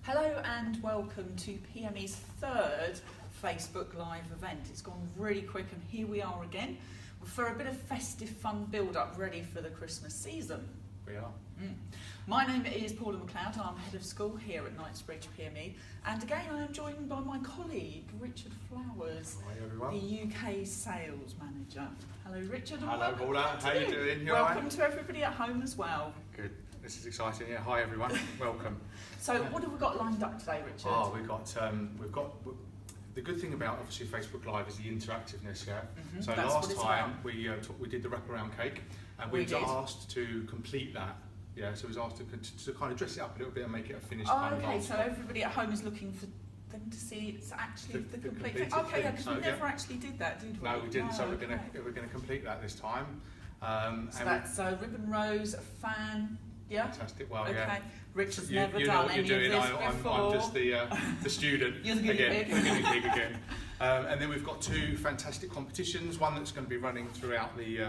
Hello and welcome to PME's third Facebook Live event. It's gone really quick and here we are again for a bit of festive fun build-up ready for the Christmas season. We are. My name is Paula McLeod. I'm head of school here at Knightsbridge PME, and again I am joined by my colleague Richard Flowers, Hi everyone. the UK sales manager. Hello Richard. And Hello Paula, how you doing? You welcome to everybody at home as well. Good. This is exciting. Yeah. Hi everyone. Welcome. So what have we got lined up today, Richard? Oh, we've got the good thing about obviously Facebook Live is the interactiveness. Yeah. So That's last time we did the wraparound cake, and we were asked to complete that. Yeah. So we was asked to kind of dress it up a little bit and make it a finished. Okay. So everybody at home is looking for them to see it's actually the complete thing. Okay. Yeah. Because we never actually did that, did we? No, we didn't. So we're gonna complete that this time. So that's ribbon rose, a fan. Yeah. Fantastic. Well, okay. yeah. Richard's you never know done what any you're doing. of this before. I'm just the student. You're the guinea pig. The guinea pig again. And then we've got two fantastic competitions. One that's going to be running throughout the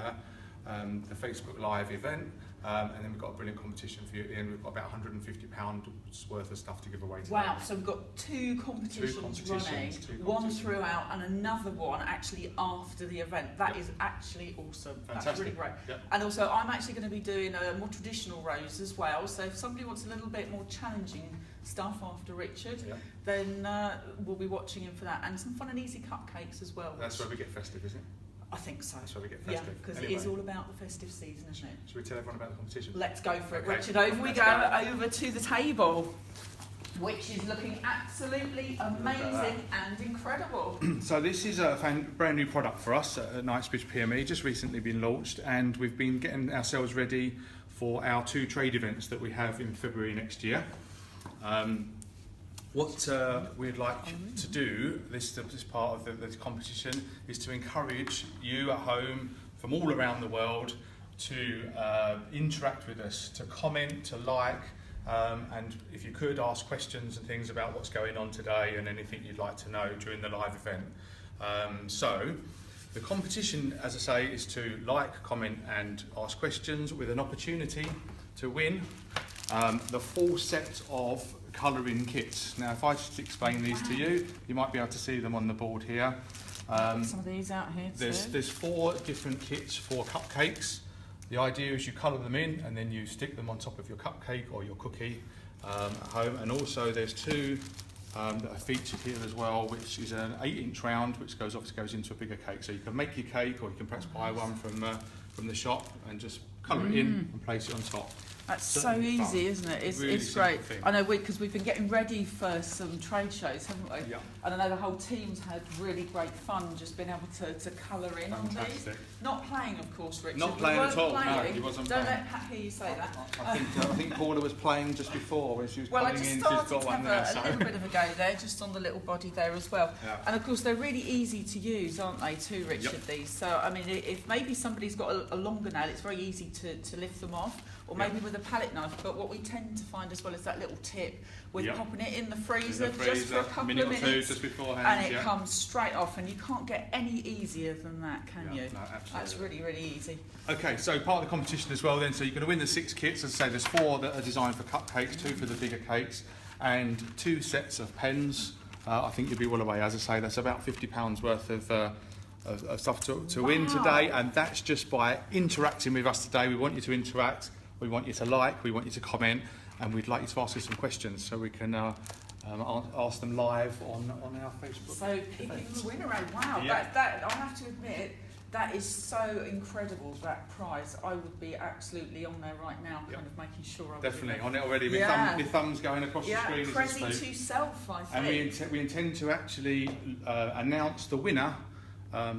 Facebook Live event. And then we've got a brilliant competition for you at the end. We've got about £150 worth of stuff to give away today. Wow, so we've got two competitions running, one throughout and another one actually after the event. That is actually awesome. Fantastic. That's really great. Yep. And also I'm actually going to be doing a more traditional rose as well, so if somebody wants a little bit more challenging stuff after Richard, then we'll be watching him for that. And some fun and easy cupcakes as well. That's where we get festive, isn't it? I think so. That's where we get festive. Yeah, because anyway, it is all about the festive season, isn't it? Should we tell everyone about the competition? Let's go for it. Okay. Richard, over we Let's go, over to the table, which is looking absolutely amazing and incredible. So this is a brand new product for us at Knightsbridge PME, just recently been launched, and we've been getting ourselves ready for our two trade events that we have in February next year. What we'd like to do, this part of the competition, is to encourage you at home from all around the world to interact with us, to comment, to like, and if you could ask questions and things about what's going on today and anything you'd like to know during the live event. So the competition, as I say, is to like, comment and ask questions with an opportunity to win the full set of colouring kits. Now if I just explain these to you, you might be able to see them on the board here. Some of these out here too. There's 4 different kits for cupcakes. The idea is you colour them in and then you stick them on top of your cupcake or your cookie at home. And also there's 2 that are featured here as well, which is an 8-inch round, which obviously goes into a bigger cake. So you can make your cake, or you can perhaps buy one from the shop and just colour it in and place it on top. That's so easy, isn't it? It's great. Thing. I know because we've been getting ready for some trade shows, haven't we? Yeah. And I know the whole team's had really great fun just being able to colour in on these. Not playing, of course, Richard. Not playing at all. No, he wasn't Don't playing. let Pat hear you say that. I think Paula was playing just before when she was Well, I coming just in. started She's got to one have there. a little bit of a go there, just on the little body there as well. Yeah. And of course, they're really easy to use, aren't they, too, Richard, these? So, I mean, if maybe somebody's got a longer nail, it's very easy to lift them off, or maybe with a palette knife. But what we tend to find as well is that little tip with popping it in the freezer just for a couple of minutes, just beforehand, and it comes straight off, and you can't get any easier than that, can you? No, absolutely. That's really, really easy. Okay, so part of the competition as well then, so you're going to win the 6 kits. As I say, there's 4 that are designed for cupcakes, 2 for the bigger cakes, and 2 sets of pens. I think you'll be well away. As I say, that's about £50 worth of stuff to win today, and that's just by interacting with us today. We want you to interact, we want you to like, we want you to comment, and we'd like you to ask us some questions so we can ask them live on our Facebook. So picking the winner out, wow, that I have to admit, that is so incredible, that prize. I would be absolutely on there right now, kind of making sure I definitely on it already. My thumb's going across the screen. Prezi to self, I think. And we intend to actually announce the winner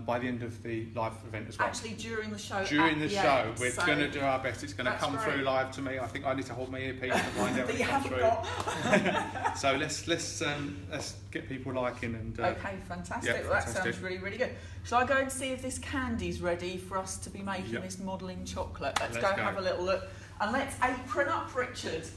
by the end of the live event as well. Actually, during the show. During the show, we're going to do our best. It's going to come through live to me. I think I need to hold my earpiece to find out when it comes through. So let's get people liking and. Okay, fantastic. Well, that sounds really, really good. Shall I go and see if this candy's ready for us to be making this modelling chocolate? Let's go have a little look, and let's apron up, Richard.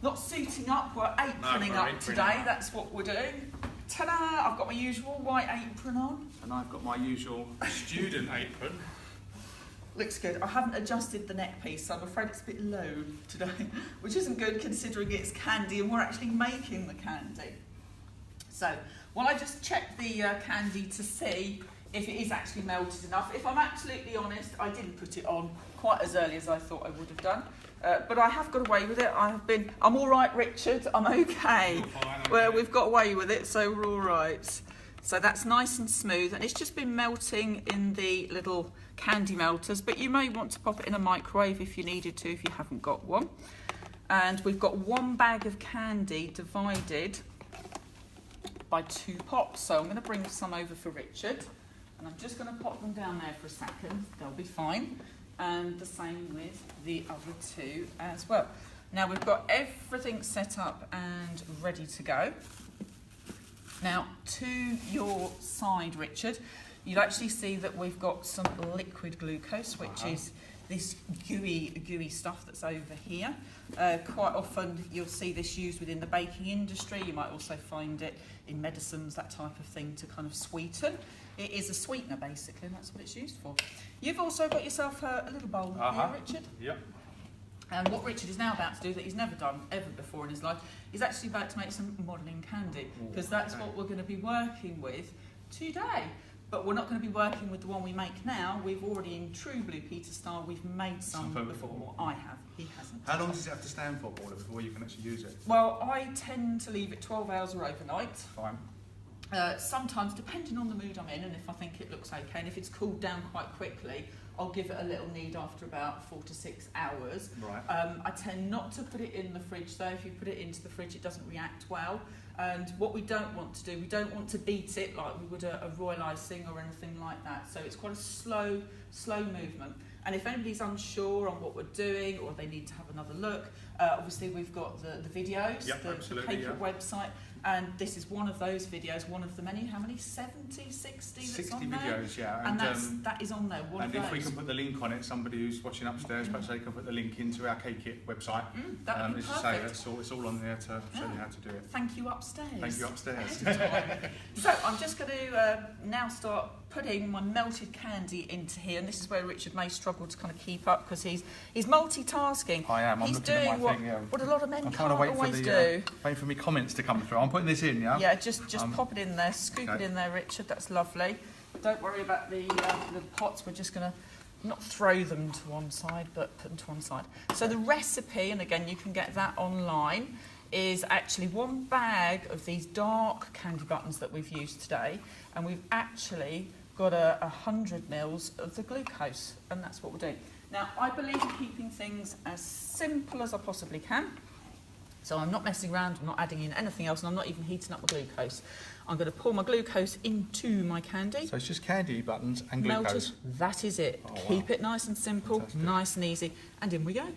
Not suiting up, we're aproning up today. That's what we're doing. Ta-da! I've got my usual white apron on. And I've got my usual student apron. Looks good. I haven't adjusted the neck piece, so I'm afraid it's a bit low today, which isn't good considering it's candy and we're actually making the candy. So, while I just check the candy to see if it is actually melted enough. If I'm absolutely honest, I didn't put it on quite as early as I thought I would have done. But I have got away with it. I'm all right, Richard. I'm okay. Well, we've got away with it, so we're all right. So that's nice and smooth, and it's just been melting in the little candy melters, but you may want to pop it in a microwave if you needed to, if you haven't got one. And we've got 1 bag of candy divided by 2 pops. So I'm going to bring some over for Richard, and I'm just going to pop them down there for a second. They'll be fine. And the same with the other 2 as well. Now we've got everything set up and ready to go. Now, to your side, Richard, you'll actually see that we've got some liquid glucose, which is this gooey stuff that's over here. Quite often you'll see this used within the baking industry. You might also find it in medicines, that type of thing, to kind of sweeten. It is a sweetener, basically, and that's what it's used for. You've also got yourself a little bowl here, Richard. Yep. And what Richard is now about to do that he's never done ever before in his life is actually about to make some modelling candy, because that's what we're going to be working with today. But we're not going to be working with the one we make now. We've already, in true Blue Peter style, we've made some before. Well, I have. He hasn't. How long does it have to stand for, Paula, before you can actually use it? Well, I tend to leave it 12 hours or overnight. Fine. Sometimes, depending on the mood I'm in, and if I think it looks okay, and if it's cooled down quite quickly, I'll give it a little knead after about 4 to 6 hours. Right. I tend not to put it in the fridge, though. If you put it into the fridge, it doesn't react well. And what we don't want to do, we don't want to beat it like we would a royal icing or anything like that. So it's quite a slow movement. And if anybody's unsure on what we're doing, or they need to have another look, obviously we've got the videos, the Cake website. And this is one of those videos, one of the many, how many? 70, 60 that's on there? 60 videos, yeah. And that is on there, one of those. And if we can put the link on it, somebody who's watching upstairs, perhaps they can put the link into our Cake Kit website. That would be perfect. It's all on there to show you how to do it. Thank you upstairs. Thank you upstairs. So I'm just going to now start putting my melted candy into here, and this is where Richard may struggle to kind of keep up because he's multitasking. I am. He's doing what a lot of men can't always do. Wait for me comments to come through. I'm putting this in, yeah? Yeah, just pop it in there, scoop it in there, Richard. That's lovely. Don't worry about the pots. We're just going to not throw them to one side, but put them to one side. So the recipe, and again you can get that online, is actually 1 bag of these dark candy buttons that we've used today, and we've actually got 100 mils of the glucose, and that's what we're doing. Now, I believe in keeping things as simple as I possibly can, so I'm not messing around, I'm not adding in anything else, and I'm not even heating up the glucose. I'm going to pour my glucose into my candy. So it's just candy buttons and glucose? Melted, that is it. Oh, keep it nice and simple, nice and easy, and in we go.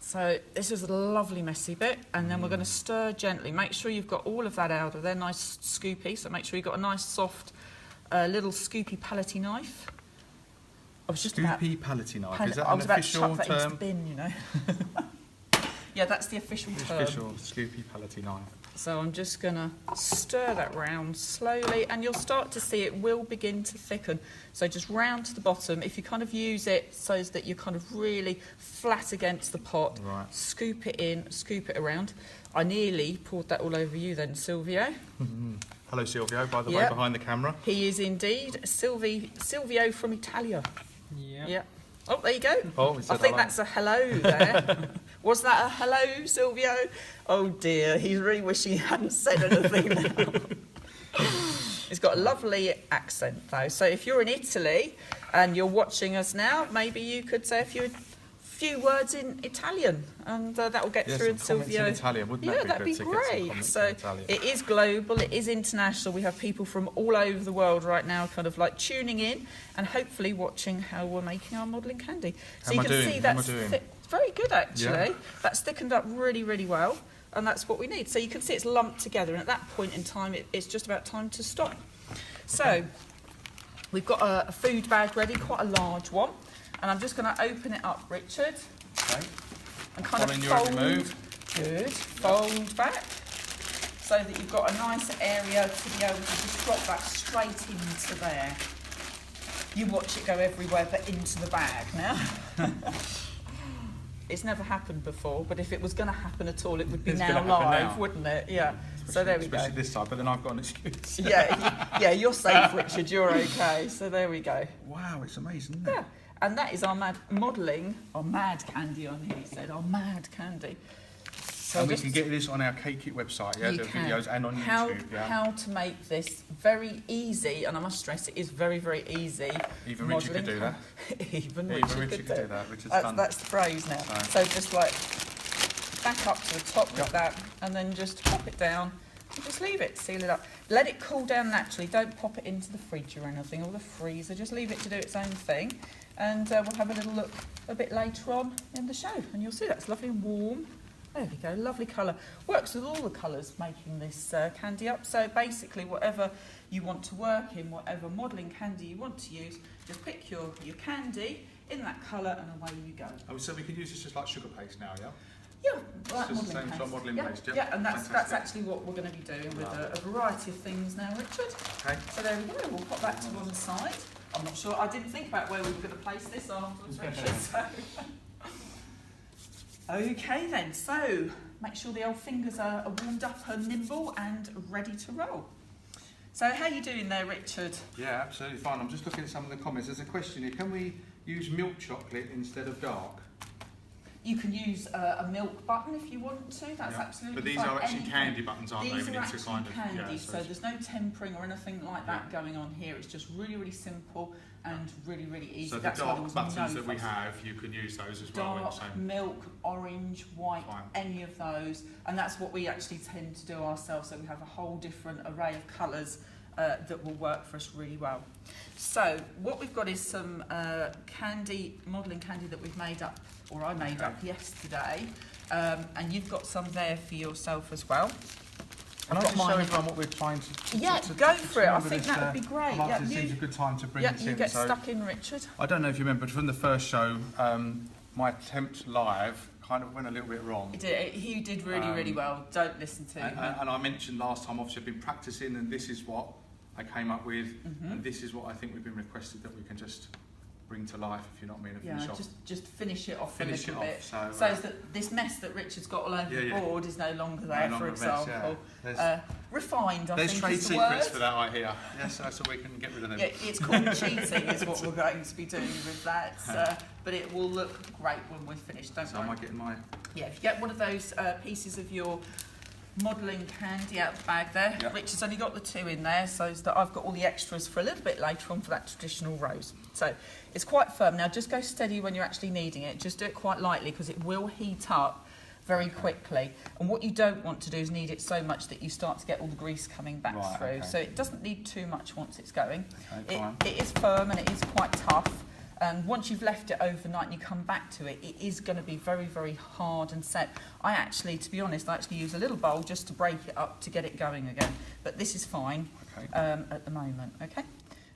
So this is a lovely messy bit, and then we're going to stir gently. Make sure you've got all of that out of there, nice scoopy, so make sure you've got a nice soft little scoopy palette knife. I was just scoopy palette knife, is that an official term? I was about to chuck that into the bin, you know. Yeah, that's the official term. Official scoopy palette knife. So I'm just going to stir that round slowly, and you'll start to see it will begin to thicken. So just round to the bottom. If you kind of use it so that you're kind of really flat against the pot, right. Scoop it in, scoop it around. I nearly poured that all over you then, Silvio. Hello, Silvio, by the way, behind the camera. He is indeed Silvio from Italia. Yeah. Yeah. Oh, there you go. Oh, I think that's a hello there. Was that a hello, Silvio? Oh dear, he's really wishing he hadn't said anything now. He's got a lovely accent though. So if you're in Italy and you're watching us now, maybe you could say a few words in Italian, and that will get through. And Silvio, in Italian, wouldn't that'd be great. So it is global, it is international. We have people from all over the world right now, kind of like tuning in and hopefully watching how we're making our modelling candy. So you can see that's very good actually. Yeah. That's thickened up really, really well, and that's what we need. So you can see it's lumped together, and at that point in time, it's just about time to stop. So we've got a food bag ready, quite a large one. And I'm just going to open it up, Richard. Okay. And kind of fold back, so that you've got a nice area to be able to just drop that straight into there. You watch it go everywhere but into the bag now. It's never happened before, but if it was going to happen at all, it would be now live, wouldn't it? Yeah. So there we go. Especially this side, but then I've got an excuse. Yeah, you're safe, Richard. You're okay. So there we go. Wow, it's amazing, isn't it? Yeah, and that is our mad candy on here. He said, our mad candy. So and we can get this on our Cake It website, yeah, the videos, and on YouTube. Yeah. How to make this very easy, and I must stress it is very, very easy. Even Richard could do that. Even Richard could do that. That's the phrase now. So just like back up to the top like that, and then just pop it down. And just leave it, seal it up. Let it cool down naturally. Don't pop it into the fridge or anything, or the freezer. Just leave it to do its own thing. And we'll have a little look a bit later on in the show, and you'll see that's lovely and warm. There we go, lovely colour. Works with all the colours making this candy up. So basically whatever you want to work in, whatever modelling candy you want to use, just pick your candy in that colour and away you go. Oh, so we could use this just like sugar paste now, yeah? Yeah, like just the same sort of modelling paste, yeah? Yeah, and that's actually what we're going to be doing with a variety of things now, Richard. Okay. So there we go, we'll pop that to one side. I'm not sure, I didn't think about where we were going to place this afterwards, Richard, so... Okay then, so make sure the old fingers are warmed up and nimble and ready to roll. So how are you doing there, Richard? Yeah, absolutely fine. I'm just looking at some of the comments. There's a question here. Can we use milk chocolate instead of dark? You can use a milk button if you want to. That's absolutely fine. But these are actually candy buttons, aren't they? These are actually candy, yeah, so there's no tempering or anything like that going on here. It's just really, really simple and really, really easy. So the dark buttons that we have, you can use those as well. Dark, milk, orange, white, any of those. And that's what we actually tend to do ourselves. So we have a whole different array of colours that will work for us really well. So what we've got is some modelling candy that we've made up, or I made up yesterday. And you've got some there for yourself as well. Can I just show everyone what we're trying to go for it. I think that would be great. It seems a good time to bring this in. You get stuck in, Richard. I don't know if you remember, but from the first show, my attempt live kind of went a little bit wrong. He did really, really well. Don't listen to him. And I mentioned last time, obviously, I've been practising, and this is what I came up with, and this is what I think we've been requested that we can just bring to life, if you know what I mean, and finish off. Just finish it off a little bit. So that this mess that Richard's got all over the board is no longer there, for example. Refined, I think, is the word. There's trade secrets for that, I hear. Yes, so we can get rid of them. Yeah, it's called cheating is what we're going to be doing with that. But it will look great when we're finished, don't worry. So am I getting my... Yeah, if you get one of those pieces of your modelling candy out the bag there. Richard's only got the 2 in there, so that I've got all the extras for a little bit later on for that traditional rose. So it's quite firm. Now just go steady when you're actually kneading it. Just do it quite lightly because it will heat up very quickly. And what you don't want to do is knead it so much that you start to get all the grease coming back through. So it doesn't need too much once it's going. It is firm and it is quite tough. And once you've left it overnight and you come back to it, it is going to be very, very hard and set. I actually, to be honest, I actually use a little bowl just to break it up to get it going again. But this is fine at the moment, okay?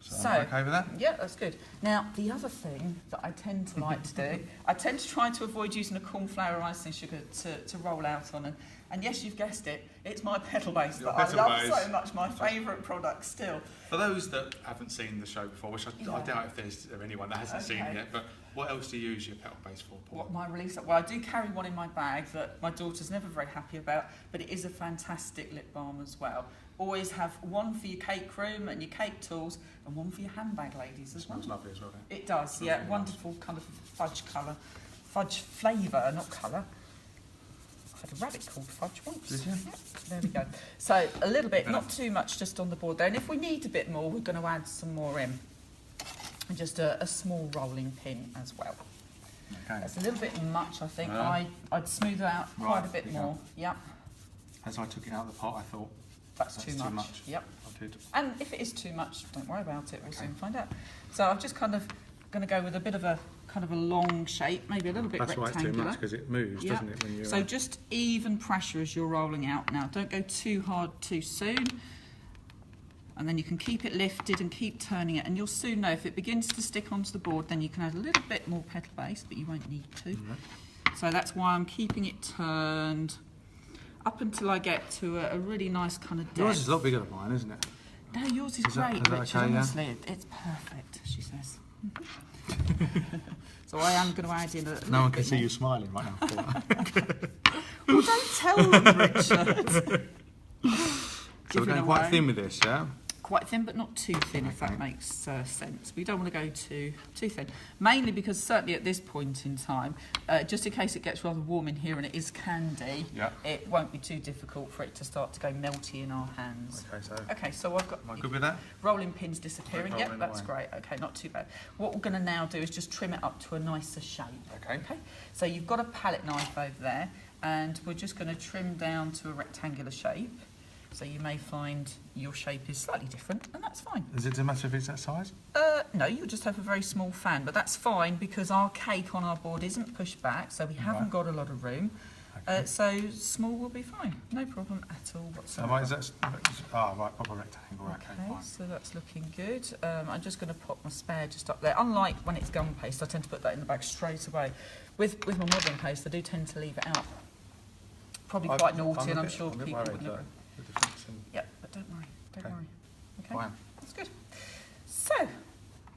So okay with that? Yeah, that's good. Now, the other thing that I tend to like to do, I tend to try to avoid using a corn flour icing sugar to roll out on. And yes, you've guessed it, it's my pedal base that I love so much, my favourite product still. For those that haven't seen the show before, which I doubt if there's anyone that hasn't seen it yet, but what else do you use your pedal base for, Paul? What my release? Well, I do carry one in my bag that my daughter's never very happy about, but it is a fantastic lip balm as well. Always have one for your cake room and your cake tools, and one for your handbag ladies as well. It smells lovely as well, doesn't it? It does, yeah. Really wonderful nice. Kind of fudge flavour, not colour. I had a rabbit called Fudge once. Did you? Yeah, there we go. So a little bit, not too much, just on the board there. And if we need a bit more, we're going to add some more in. And just a small rolling pin as well. Okay. That's a little bit much, I think. I'd smooth it out quite a bit more. Yep. As I took it out of the pot, I thought, that's too much. Yep. I did. And if it is too much, don't worry about it. We'll soon find out. So I'm just kind of going to go with a bit of a long shape, maybe a little bit rectangular. That's why it's too much, because it moves, doesn't it? When you're so just even pressure as you're rolling out now. Don't go too hard too soon. And then you can keep it lifted and keep turning it, and you'll soon know if it begins to stick onto the board, then you can add a little bit more pedal base, but you won't need to. So that's why I'm keeping it turned up until I get to a really nice kind of depth. Yours is a lot bigger than mine, isn't it? No, yours is great, that Richard. okay, honestly, it's perfect, she says. So I am going to add in a... No one can see you smiling right now. Well, don't tell them, Richard. So we're going quite thin with this, yeah? Quite thin, but not too thin, if that makes sense. We don't want to go too thin. Mainly because certainly at this point in time, just in case it gets rather warm in here and it is candy, it won't be too difficult for it to start to go melty in our hands. Okay, so I've got... Am I good with that? Rolling pins disappearing. Yep, that's great. Okay, not too bad. What we're going to now do is just trim it up to a nicer shape. Okay. So you've got a palette knife over there, and we're just going to trim down to a rectangular shape. So you may find your shape is slightly different, and that's fine. Does it matter if it's that size? No, you'll just have a very small fan, but that's fine because our cake on our board isn't pushed back, so we haven't got a lot of room. So small will be fine, no problem at all whatsoever. Is that, right, proper rectangle. Okay, fine. So that's looking good. I'm just going to pop my spare just up there. Unlike when it's gum paste, I tend to put that in the bag straight away. With my modelling paste, I do tend to leave it out. Probably quite naughty, and I'm sure people would never... Yep, but don't worry, don't worry. Okay, fine. That's good. So,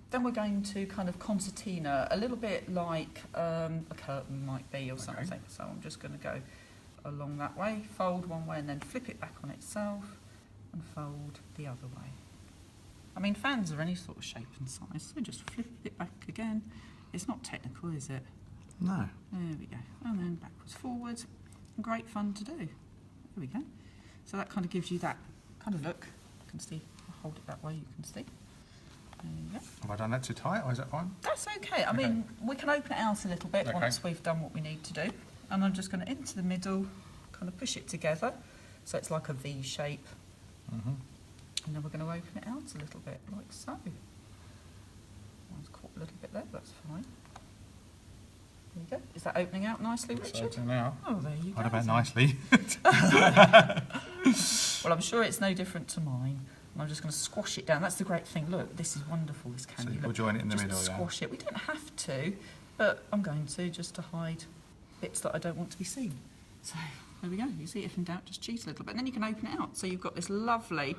then we're going to kind of concertina, a little bit like a curtain might be or something. So I'm just going to go along that way, fold one way and then flip it back on itself and fold the other way. I mean, fans are any sort of shape and size, so just flip it back again. It's not technical, is it? No. There we go. And then backwards, forwards. Great fun to do. There we go. So that kind of gives you that kind of look. You can see, I'll hold it that way, you can see. There you go. Have I done that too tight, or is that fine? That's okay. I mean, we can open it out a little bit once we've done what we need to do. And I'm just going to into the middle, kind of push it together, so it's like a V shape. And then we're going to open it out a little bit, like so. One's caught a little bit there, but that's fine. There you go. Is that opening out nicely, Richard? It's now. Oh, there you go. What about nicely? Well, I'm sure it's no different to mine. And I'm just going to squash it down. That's the great thing. Look, this is wonderful, this candy. So we'll join it in the just middle, squash it. We don't have to, but I'm going to just to hide bits that I don't want to be seen. So there we go. You see, if in doubt, just cheat a little bit. And then you can open it out. So you've got this lovely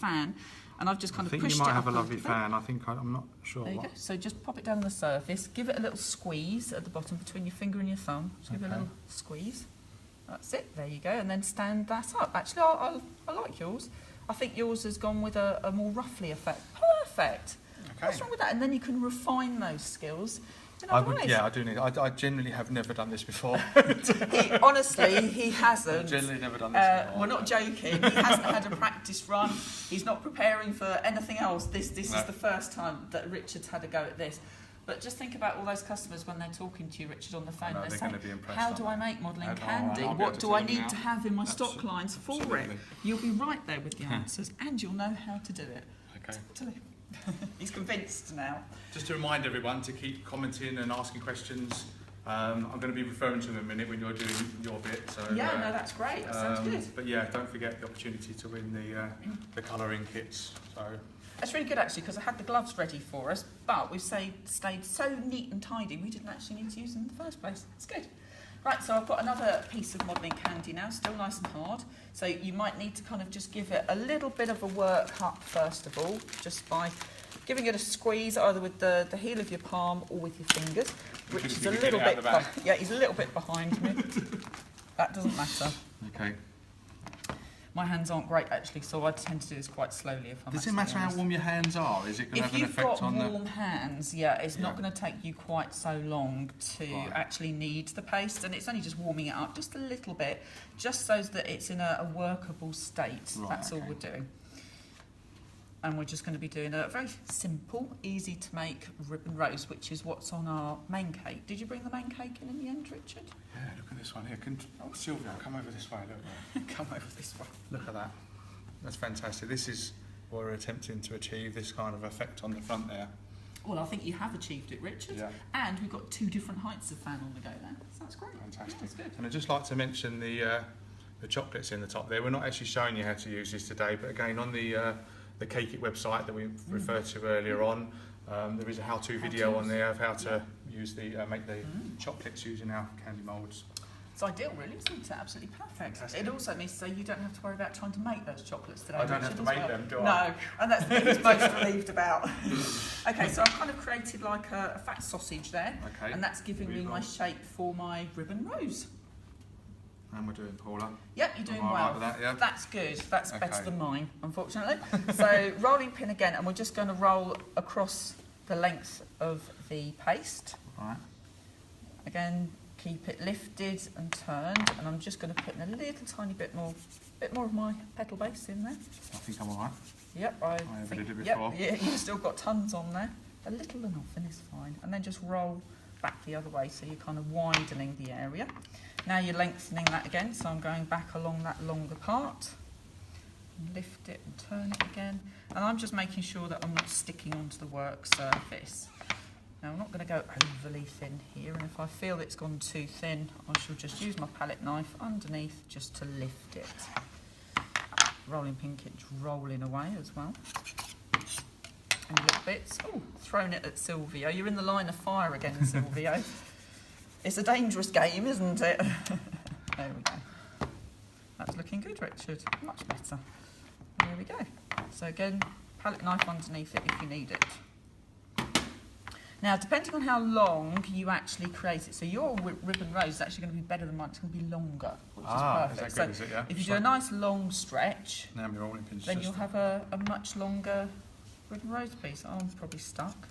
fan. And I've just kind of pushed it up. I think you might have a lovely fan. I think I'm not sure. There you go. So just pop it down on the surface. Give it a little squeeze at the bottom between your finger and your thumb. Just give it a little squeeze. That's it. There you go. And then stand that up. Actually, I like yours. I think yours has gone with a more ruffly effect. Perfect. Okay. What's wrong with that? And then you can refine those skills. I do need. I generally have never done this before. Honestly, he hasn't. I've generally never done this before. We're not joking. He hasn't had a practice run. He's not preparing for anything else. This is the first time that Richard's had a go at this. But just think about all those customers when they're talking to you, Richard, on the phone. They're saying, how do I make modelling candy? What do I need to have in my stock lines for it? You'll be right there with the answers and you'll know how to do it. Okay. Totally. He's convinced now. Just to remind everyone to keep commenting and asking questions. I'm going to be referring to them in a minute when you're doing your bit. So, no, that's great. That sounds good. But yeah, don't forget the opportunity to win the colouring kits. So. That's really good actually, because I had the gloves ready for us, but we've stayed so neat and tidy we didn't actually need to use them in the first place. It's good. Right, so I've got another piece of modelling candy now, still nice and hard. So you might need to kind of just give it a little bit of a work up first of all, just by giving it a squeeze either with the heel of your palm or with your fingers. Which is a little bit, yeah, he's a little bit behind me. That doesn't matter. Okay. My hands aren't great actually, so I tend to do this quite slowly if I'm Does it matter how warm your hands are? Is it going to have an effect on If you've got warm hands, yeah, it's not going to take you quite so long to actually knead the paste, and it's only just warming it up just a little bit, just so that it's in a workable state. Right, that's all we're doing. And we're just going to be doing a very simple, easy to make ribbon rose, which is what's on our main cake. Did you bring the main cake in the end, Richard? Yeah, look at this one here. Sylvia, come over this way. Look. Come over this way. Look at that. That's fantastic. This is what we're attempting to achieve, this kind of effect on the front there. Well, I think you have achieved it, Richard. Yeah. And we've got 2 different heights of fan on the go there. So that's great. Fantastic. Yeah, that's good. And I'd just like to mention the chocolates in the top there. We're not actually showing you how to use this today, but again, on the Cake It website that we referred to earlier on, there is a how-to video on there of how to use make the chocolates using our candy moulds. It's ideal, really, isn't it? Absolutely perfect. Fantastic. It also means so you don't have to worry about trying to make those chocolates today. I don't have to make them, do I? No, and that's the thing he's most relieved about. Okay, so I've kind of created like a fat sausage there, Okay. and that's giving me my shape for my ribbon rose. And we're doing Paula. Yep, you're doing Am I well. right with that, yeah? That's good. That's Okay. better than mine, unfortunately. So rolling pin again, and we're just going to roll across the length of the paste. Right. Again, keep it lifted and turned, and I'm just going to put in a little tiny bit more of my petal base in there. I think I'm all right. Yep, I ever did it before. Yep, yeah, you've still got tons on there. A little enough, and it's fine. And then just roll back the other way, so you're kind of widening the area. Now you're lengthening that again, so I'm going back along that longer part. Lift it and turn it again. And I'm just making sure that I'm not sticking onto the work surface. Now I'm not going to go overly thin here, and if I feel it's gone too thin, I shall just use my palette knife underneath just to lift it. Rolling pin keeps rolling away as well. And little bits. Oh, thrown it at Silvio. You're in the line of fire again, Silvio. It's a dangerous game, isn't it? There we go. That's looking good, Richard. Much better. There we go. So again, palette knife underneath it if you need it. Now, depending on how long you actually create it, so your ribbon rose is actually going to be better than mine. It's going to be longer, which is perfect. Is that good, is it, yeah? If you do a nice long stretch, Now my rolling pin's then just... you'll have a much longer ribbon rose piece. Oh, I'm probably stuck.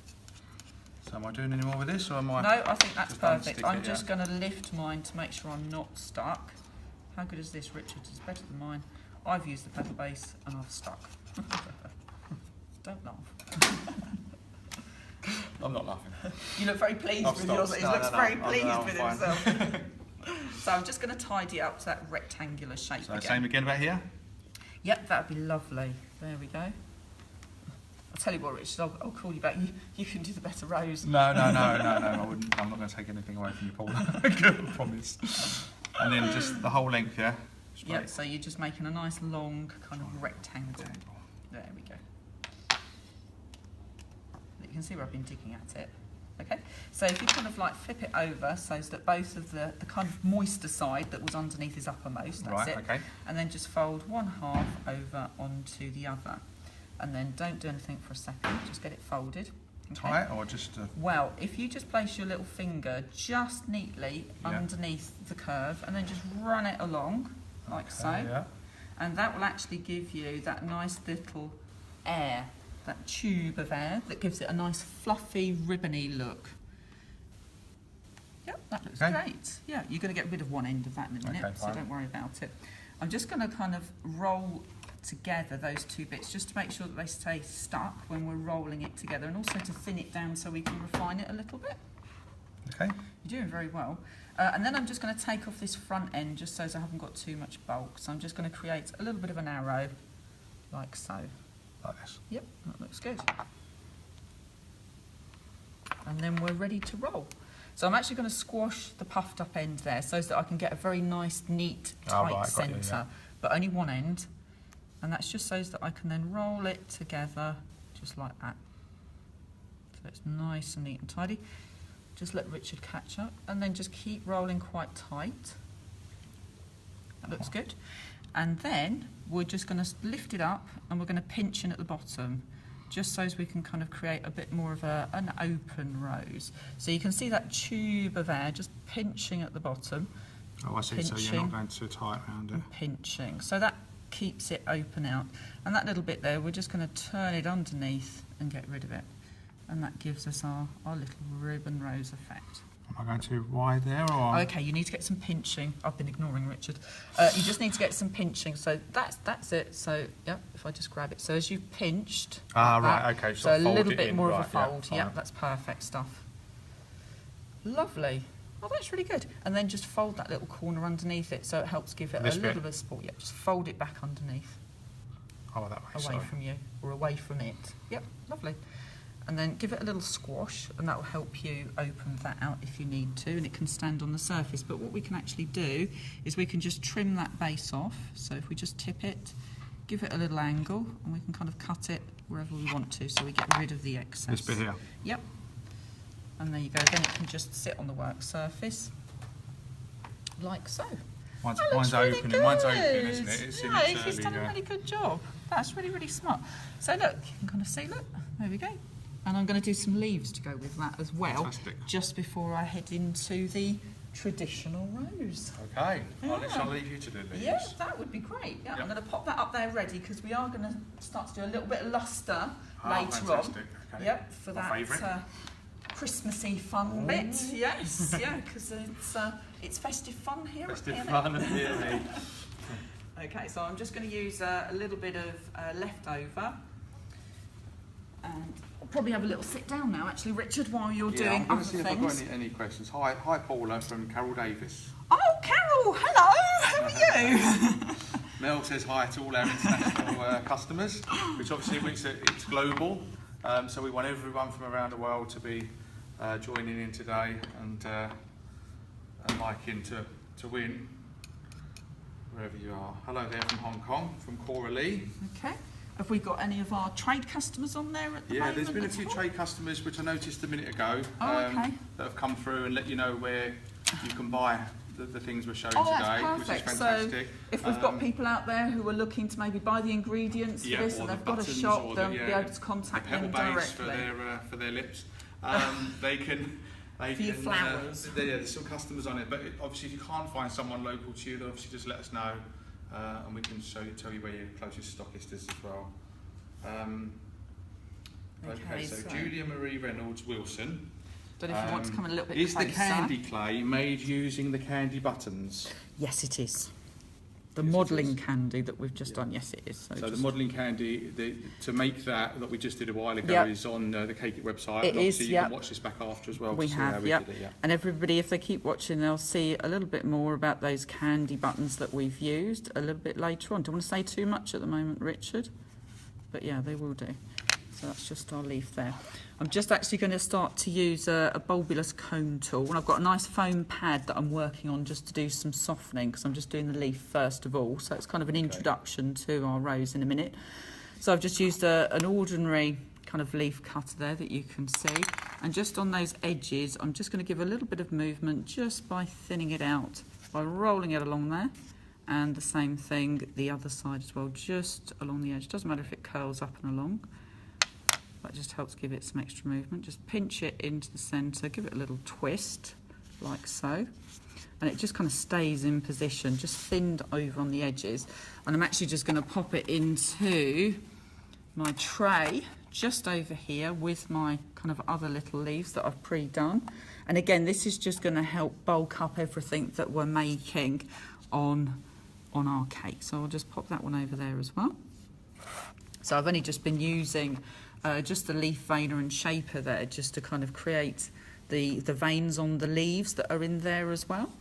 So am I doing any more with this, or am I... No, I think that's just perfect. unstick I'm it, just yeah? going to lift mine to make sure I'm not stuck. How good is this, Richard? It's better than mine. I've used the petal base and I've stuck. Don't laugh. I'm not laughing. You look very pleased with yours. He looks very pleased with himself. So I'm just going to tidy up to that rectangular shape So again. same again about here? Yep, that would be lovely. There we go. I'll tell you what, Richard, I'll call you back. You can do the better rose. No, I wouldn't. I'm not going to take anything away from you, Paul. I promise. And then just the whole length, yeah? Straight. Yep, so you're just making a nice long kind of rectangle. There we go. You can see where I've been digging at it. Okay, so if you kind of like flip it over so that both of the kind of moister side that was underneath is uppermost, that's it. Okay. And then just fold one half over onto the other. And then don't do anything for a second, just get it folded. Okay. Tight or just... Well, if you just place your little finger just neatly underneath the curve and then just run it along, like so. Yeah. And that will actually give you that nice little air, that tube of air that gives it a nice fluffy, ribbony look. Yep, that looks great. Yeah, you're going to get rid of one end of that in a minute, so don't worry about it. I'm just going to kind of roll together those two bits just to make sure that they stay stuck when we're rolling it together, and also to thin it down so we can refine it a little bit. Okay. You're doing very well. And then I'm just going to take off this front end just so I haven't got too much bulk. So I'm just going to create a little bit of an arrow, like so. Like this. Yep, that looks good. And then we're ready to roll. So I'm actually going to squash the puffed up end there so that I can get a very nice, neat, tight centre, but only one end. And that's just so that I can then roll it together just like that. So it's nice and neat and tidy. Just let Richard catch up and then just keep rolling quite tight. That looks good. And then we're just going to lift it up and we're going to pinch in at the bottom just so as we can kind of create a bit more of an open rose. So you can see that tube of air just pinching at the bottom. Oh, I see. Pinching, so you're not going too tight around it. and pinching. So that keeps it open out. And that little bit there, we're just going to turn it underneath and get rid of it. And that gives us our little ribbon rose effect. Am I going too wide there, or...? Okay, you need to get some pinching. I've been ignoring Richard. You just need to get some pinching. So that's it. So, yeah, if I just grab it. So as you've pinched... right, okay. So a little bit more of a right, fold. Yeah, that's perfect stuff. Lovely. Oh, that's really good. And then just fold that little corner underneath it so it helps give it a little bit of support. Yeah, just fold it back underneath. Oh, that way, away from you, or away from it. Yep, lovely. And then give it a little squash, and that will help you open that out if you need to, and it can stand on the surface. But what we can actually do is we can just trim that base off. So if we just tip it, give it a little angle, and we can kind of cut it wherever we want to, so we get rid of the excess. This bit here? Yep. And there you go. Then it can just sit on the work surface, like so. Mine's really open, good. Mine's open, isn't it? It's yeah, he's done a really good job. That's really, really smart. So look, you can kind of see, look, there we go. And I'm going to do some leaves to go with that as well. Fantastic. Just before I head into the traditional rose. Okay, Yeah. I'll leave you to do these. Yeah, that would be great. Yeah, I'm going to pop that up there ready because we are going to start to do a little bit of lustre later fantastic. on. Okay. Yep, for My that Christmassy fun bit. Yes, yeah, because it's festive fun here. Festive at fun PME. at PME. Okay, so I'm just going to use a little bit of leftover. And I'll probably have a little sit down now, actually, Richard, while you're doing I'm other see things. if I've got any questions. Hi Paula from Carol Davis. Oh, Carol, hello, how are you? Mel says hi to all our international customers, which obviously means that it's global. So we want everyone from around the world to be joining in today and liking to win wherever you are. Hello there from Hong Kong, from Cora Lee. Okay. Have we got any of our trade customers on there at the moment? Yeah, there's been a few trade customers which I noticed a minute ago that have come through and let you know where you can buy the things we're showing today, which is fantastic. So if we've got people out there who are looking to maybe buy the ingredients for this and they've got a shop, they'll be able to contact them directly. For their lips. They can... For your flowers. There's some customers on it, but obviously if you can't find someone local to you, then obviously just let us know. And we can tell you where your closest stockist is as well. Okay, so Julia Marie Reynolds Wilson. Don't know if you want to come a little bit closer. Is the candy clay made using the candy buttons? Yes, it is. The modelling candy that we've just done, yes, it is. So the modelling candy, to make that we just did a while ago, is on the Cake It website. It is, you can watch this back after as well. We have, And everybody, if they keep watching, they'll see a little bit more about those candy buttons that we've used a little bit later on. Don't want to say too much at the moment, Richard, but yeah, they will do. So that's just our leaf there. I'm just actually going to start to use a bulbulous cone tool, and I've got a nice foam pad that I'm working on just to do some softening because I'm just doing the leaf first of all. So it's kind of an introduction to our rose in a minute. So I've just used an ordinary kind of leaf cutter there that you can see, and just on those edges I'm just going to give a little bit of movement just by thinning it out, by rolling it along there, and the same thing the other side as well, just along the edge. Doesn't matter if it curls up and along. That just helps give it some extra movement. Just pinch it into the centre, give it a little twist, like so. And it just kind of stays in position, just thinned over on the edges. And I'm actually just going to pop it into my tray, just over here, with my kind of other little leaves that I've pre-done. And again, this is just going to help bulk up everything that we're making on our cake. So I'll just pop that one over there as well. So I've only just been using just the leaf veiner and shaper there, just to kind of create the veins on the leaves that are in there as well.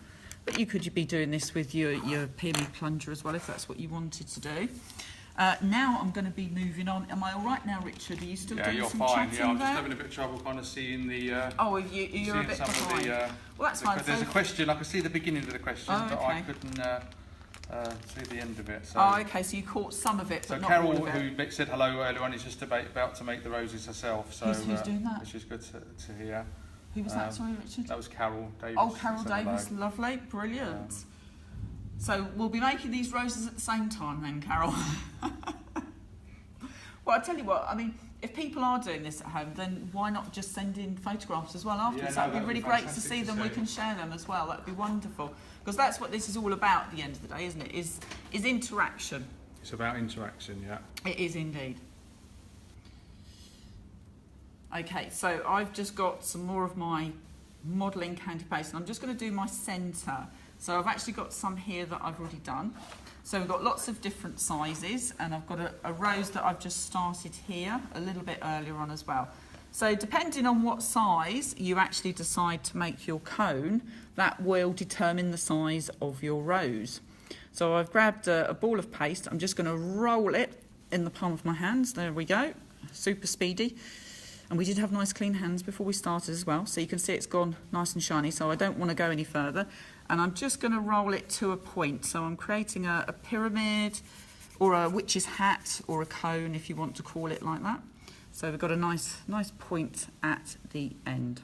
But you could be doing this with your PME plunger as well, if that's what you wanted to do. Now I'm going to be moving on. Am I all right now, Richard? Are you still doing some chatting there? I'm just having a bit of trouble kind of seeing the... you're a bit behind. Well, that's fine. There's a question, I can see the beginning of the question, but I couldn't... see the end of it. So. Okay, so you caught some of it, but not Carol, all of it. who said hello earlier on, is just about to make the roses herself. So who's doing that? Which is good to hear. Who was that, sorry, Richard? That was Carol Davis. Oh, Carol Davis, lovely, brilliant. So we'll be making these roses at the same time then, Carol. Well, I tell you what, I mean, if people are doing this at home, then why not just send in photographs as well afterwards? That'd be really great to see them. We can share them as well. That'd be wonderful. Because that's what this is all about at the end of the day, isn't it? Is interaction. It's about interaction, yeah. It is indeed. Okay, so I've just got some more of my modelling candy paste, and I'm just going to do my centre. So I've actually got some here that I've already done. So we've got lots of different sizes, and I've got a rose that I've just started here a little bit earlier on as well. So depending on what size you actually decide to make your cone, that will determine the size of your rose. So I've grabbed a ball of paste. I'm just going to roll it in the palm of my hands. There we go, super speedy. And we did have nice clean hands before we started as well, so you can see it's gone nice and shiny, so I don't want to go any further. And I'm just going to roll it to a point. So I'm creating a pyramid, or a witch's hat, or a cone, if you want to call it like that. So we've got a nice point at the end.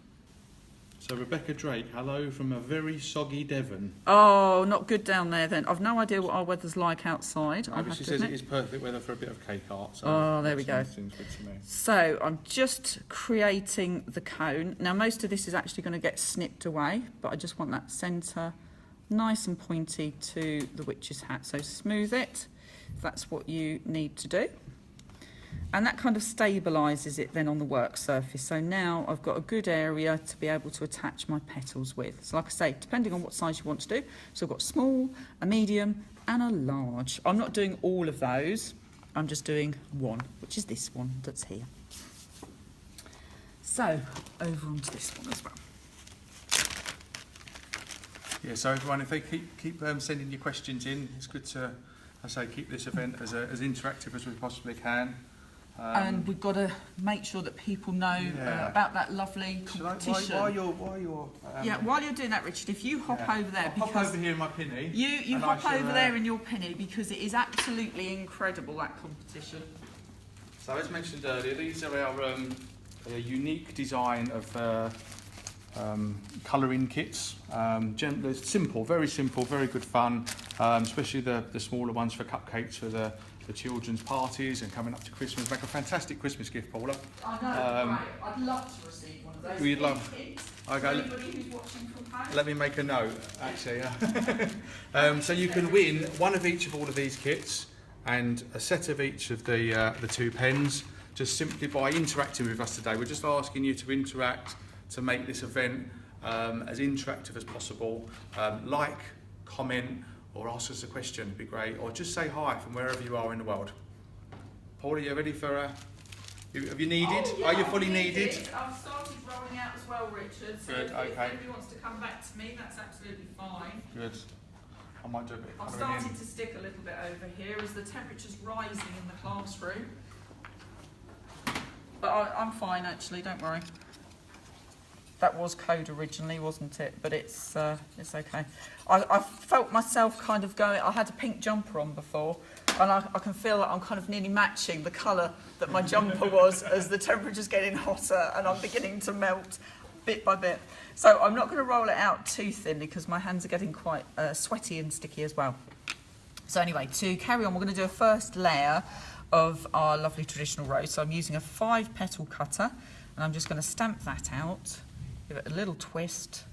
So Rebecca Drake, hello from a very soggy Devon. Oh, not good down there then. I've no idea what our weather's like outside. No, but she says it is perfect weather for a bit of cake art. So oh, there we go. Seems good to me. So I'm just creating the cone. Now most of this is actually going to get snipped away, but I just want that centre nice and pointy to the witch's hat. So smooth it, if that's what you need to do. And that kind of stabilises it then on the work surface. So now I've got a good area to be able to attach my petals with. So like I say, depending on what size you want to do. So I've got small, a medium and a large. I'm not doing all of those. I'm just doing one, which is this one that's here. So over onto this one as well. Yeah, so everyone, if they keep sending your questions in, it's good to, I say, keep this event as interactive as we possibly can. And we've got to make sure that people know about that lovely competition. While you're while you're doing that, Richard, if you hop over there, hop over here in my pinny. You hop over there in your pinny because it is absolutely incredible, that competition. So as mentioned earlier, these are our unique design of colouring kits. They're simple, very good fun, especially the smaller ones for cupcakes for the children's parties and coming up to Christmas. Make a fantastic Christmas gift, Paula. I know, right. I'd love to receive one of those. We'd love. Okay. Anybody who's watching from home. Let me make a note, actually. So you can win one of each of all of these kits and a set of each of the 2 pens, just simply by interacting with us today. We're just asking you to interact to make this event as interactive as possible. Like, comment, or ask us a question, would be great. Or just say hi from wherever you are in the world. Paul, are you ready for... have you needed? Oh, yeah, are you fully needed? I've started rolling out as well, Richard. So Good, if anybody wants to come back to me, that's absolutely fine. Good. I might do a bit. I've started to stick a little bit over here as the temperature's rising in the classroom. But I'm fine, actually, don't worry. That was code originally, wasn't it? But it's okay. I felt myself kind of going... I had a pink jumper on before, and I can feel that I'm kind of nearly matching the colour that my jumper was as the temperature's getting hotter and I'm beginning to melt bit by bit. So I'm not going to roll it out too thinly because my hands are getting quite sweaty and sticky as well. So anyway, to carry on, we're going to do a first layer of our lovely traditional rose. So I'm using a 5-petal cutter, and I'm just going to stamp that out. Give it a little twist,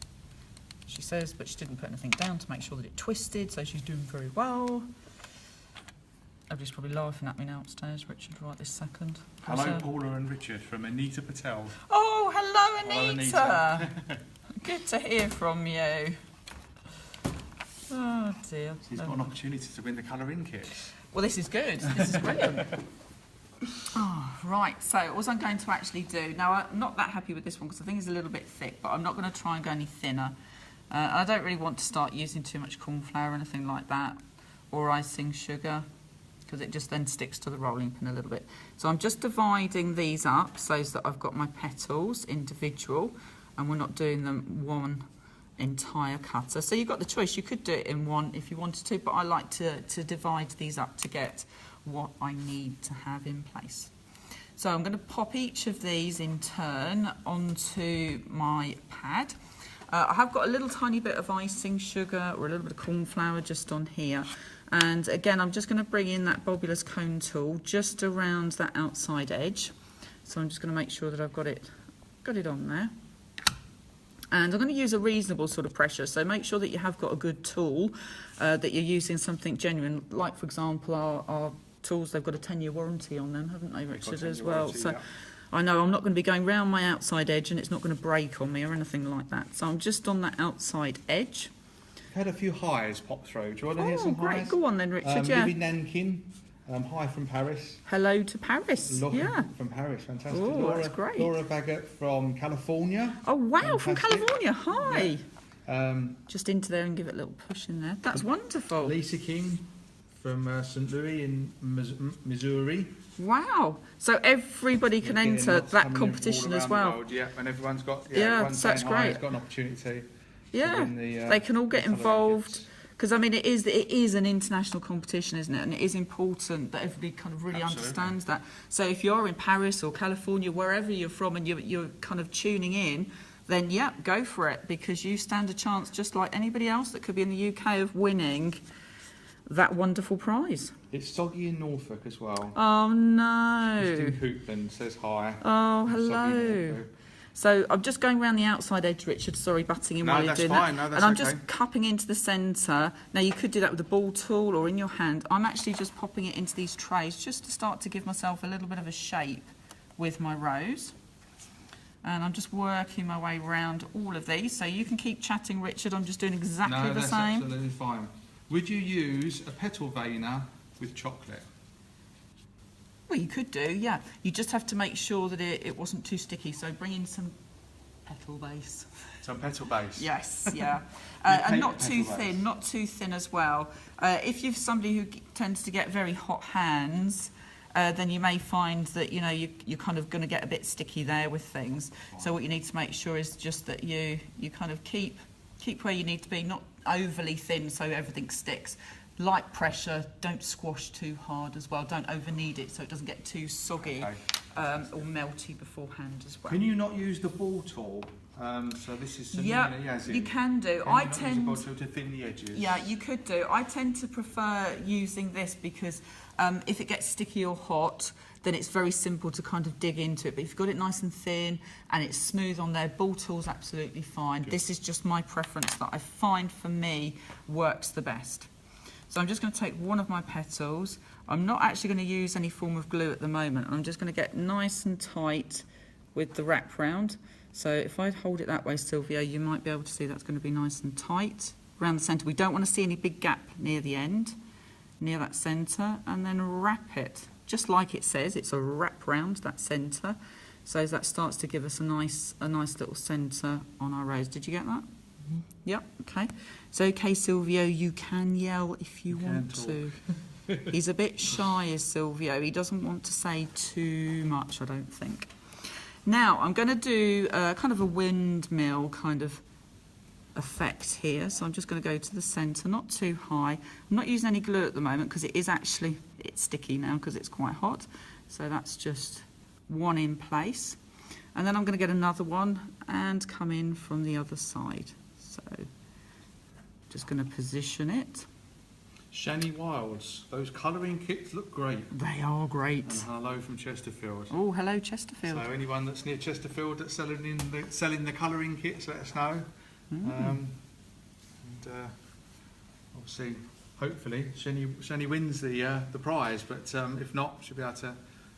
she says, but she didn't put anything down to make sure that it twisted, so she's doing very well. Everybody's probably laughing at me now upstairs, Richard, right this second. Hello, Paula and Richard from Anita Patel. Oh, hello, Anita. Hello, Anita. Good to hear from you. Oh, dear. She's got an opportunity to win the colouring kit. Well, this is good. This is brilliant. Oh, right, so what I'm going to actually do, now I'm not that happy with this one because I think it's a little bit thick, but I'm not going to try and go any thinner. I don't really want to start using too much corn flour or anything like that, or icing sugar, because it just then sticks to the rolling pin a little bit. So I'm just dividing these up so that I've got my petals individual, and we're not doing them one entire cutter. So you've got the choice, you could do it in one if you wanted to, but I like to divide these up to get what I need to have in place. So I'm going to pop each of these in turn onto my pad. I have got a little tiny bit of icing sugar or a little bit of corn flour just on here, and again I'm just going to bring in that Bobulous cone tool just around that outside edge. So I'm just going to make sure that I've got it on there. And I'm going to use a reasonable sort of pressure, so make sure that you have got a good tool, that you're using something genuine, like for example our tools, they've got a 10-year warranty on them, haven't they, Richard, as well? Warranty, so yeah. I know I'm not going to be going round my outside edge and it's not going to break on me or anything like that. So I'm just on that outside edge. I've had a few highs pop through. Do you want to hear some great. highs? Go on then, Richard, yeah. Libby Nankin, hi from Paris. Hello to Paris, Laura from Paris, fantastic. Oh, Laura, that's great. Laura Baggett from California. Oh, wow, fantastic. from California, hi. Yeah. Just into there and give it a little push in there. That's wonderful. Lisa King from St. Louis in Missouri. Wow. So everybody can enter that competition as well. World, yeah, and everyone's got so that's great. It's got an opportunity. Yeah, to win the, they can all get involved. Because I mean, it is an international competition, isn't it? And it is important that everybody kind of really understands that. So if you're in Paris or California, wherever you're from, and you're kind of tuning in, then yeah, go for it, because you stand a chance, just like anybody else that could be in the UK, of winning that wonderful prize. It's soggy in Norfolk as well. Oh no. Kristen Coupland says hi. Oh, hello. So I'm just going around the outside edge, Richard. Sorry, butting in while you're doing that. No, that's fine. And I'm just cupping into the centre. Now you could do that with a ball tool or in your hand. I'm actually just popping it into these trays just to start to give myself a little bit of a shape with my rose. And I'm just working my way around all of these. So you can keep chatting, Richard. I'm just doing exactly the same. No, that's absolutely fine. Would you use a petal veiner with chocolate? Well, you could do, yeah. You just have to make sure that it wasn't too sticky. So bring in some petal base. Some petal base? Yes, yeah. And not too thin, not too thin as well. If you're somebody who tends to get very hot hands, then you may find that, you know, you're kind of going to get a bit sticky there with things. So what you need to make sure is just that you kind of keep where you need to be, not overly thin so everything sticks. Light pressure, don't squash too hard as well. Don't over knead it so it doesn't get too soggy or melty beforehand as well. Can you not use the ball tool? So this is some you can do. I tend use the ball tool to thin the edges. Yeah, you could do. I tend to prefer using this because if it gets sticky or hot, then it's very simple to kind of dig into it. But if you've got it nice and thin and it's smooth on there, ball tool's absolutely fine. Good. This is just my preference that I find for me works the best. So I'm just going to take one of my petals. I'm not actually going to use any form of glue at the moment. I'm just going to get nice and tight with the wraparound. So if I hold it that way, Sylvia, you might be able to see that's going to be nice and tight around the centre. We don't want to see any big gap near the end, near that centre, and then wrap it. Just like it says, it's a wrap round that centre. So that starts to give us a nice little centre on our rose. Did you get that? Mm-hmm. Yep, okay. So, okay, Silvio, you can yell if you want to. He's a bit shy, is Silvio. He doesn't want to say too much, I don't think. Now, I'm going to do kind of a windmill kind of effect here. So I'm just going to go to the centre, not too high. I'm not using any glue at the moment because it's sticky now because it's quite hot. So that's just one in place. And then I'm going to get another one and come in from the other side. So just going to position it. Shani Wilds, those colouring kits look great. They are great. And hello from Chesterfield. Oh, hello Chesterfield. So anyone that's near Chesterfield that's selling the colouring kits, let us know. Obviously, hopefully, Shani wins the prize, but if not, she'll be able to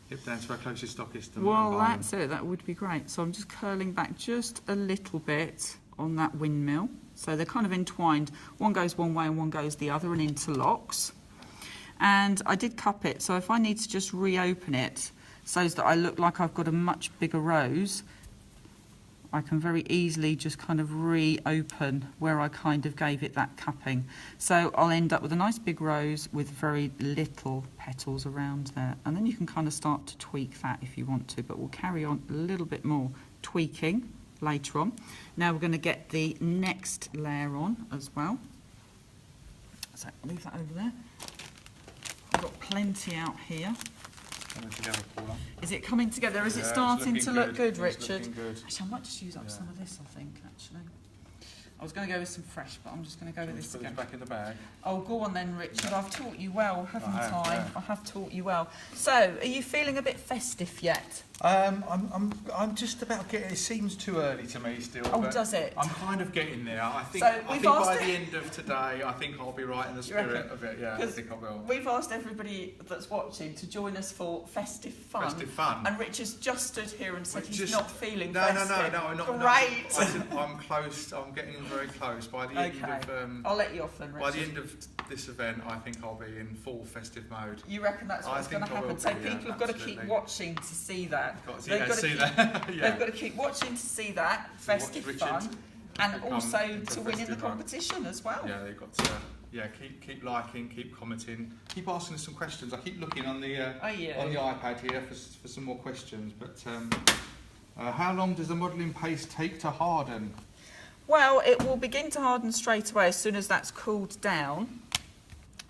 nip down to our closest stockist. Well, that's it. That would be great. So I'm just curling back just a little bit on that windmill. So they're kind of entwined. One goes one way and one goes the other and interlocks. And I did cup it, so if I need to just reopen it so that I look like I've got a much bigger rose, I can very easily just kind of reopen where I kind of gave it that cupping. So I'll end up with a nice big rose with very little petals around there. And then you can kind of start to tweak that if you want to, but we'll carry on a little bit more tweaking later on. Now we're going to get the next layer on as well. So move that over there. I've got plenty out here. Coming together, Paula. Is it coming together? Is it starting to look good, Richard? Good. Actually, I might just use up some of this, I think, actually. I was going to go with some fresh, but I'm just going to go with this again. Put this back in the bag. Oh, go on then, Richard. I've taught you well, haven't I? Yeah. I have taught you well. So, are you feeling a bit festive yet? I'm just about getting. It seems too early to me still. Oh, does it? I'm kind of getting there. I think by the end of today, I think I'll be right in the spirit of it. Yeah, I think I will. We've asked everybody that's watching to join us for festive fun. Festive fun. And Richard's just stood here and said he's not feeling festive. No, I'm not. Great. I said I'm close. I'm getting very close. By the end of I'll let you off then, Richard. By the end of this event, I think I'll be in full festive mode. You reckon that's what's going to happen? So people have got to keep watching to see that. They've got to keep watching to see that festive fun, and also to win in the competition as well. Yeah, they've got to. Yeah, keep liking, keep commenting, keep asking us some questions. I keep looking on the on the iPad here for some more questions. But how long does the modelling paste take to harden? Well, it will begin to harden straight away as soon as that's cooled down.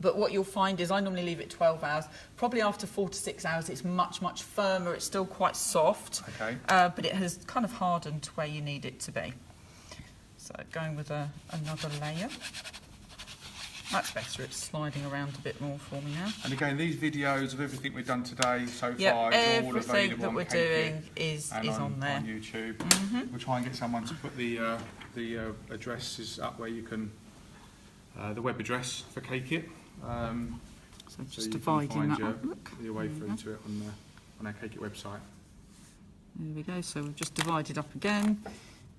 But what you'll find is I normally leave it 12 hours. Probably after 4 to 6 hours, it's much, much firmer. It's still quite soft, okay. But it has kind of hardened to where you need it to be. So going with another layer. That's better. It's sliding around a bit more for me now. And again, these videos of everything we've done today so far is all available everything that we're doing is on there. On YouTube. We'll try and get someone to put the addresses up where you can, the web address for Cake It. So just dividing that up. Your way through to it on our Cake It website. There we go. So we've just divided up again,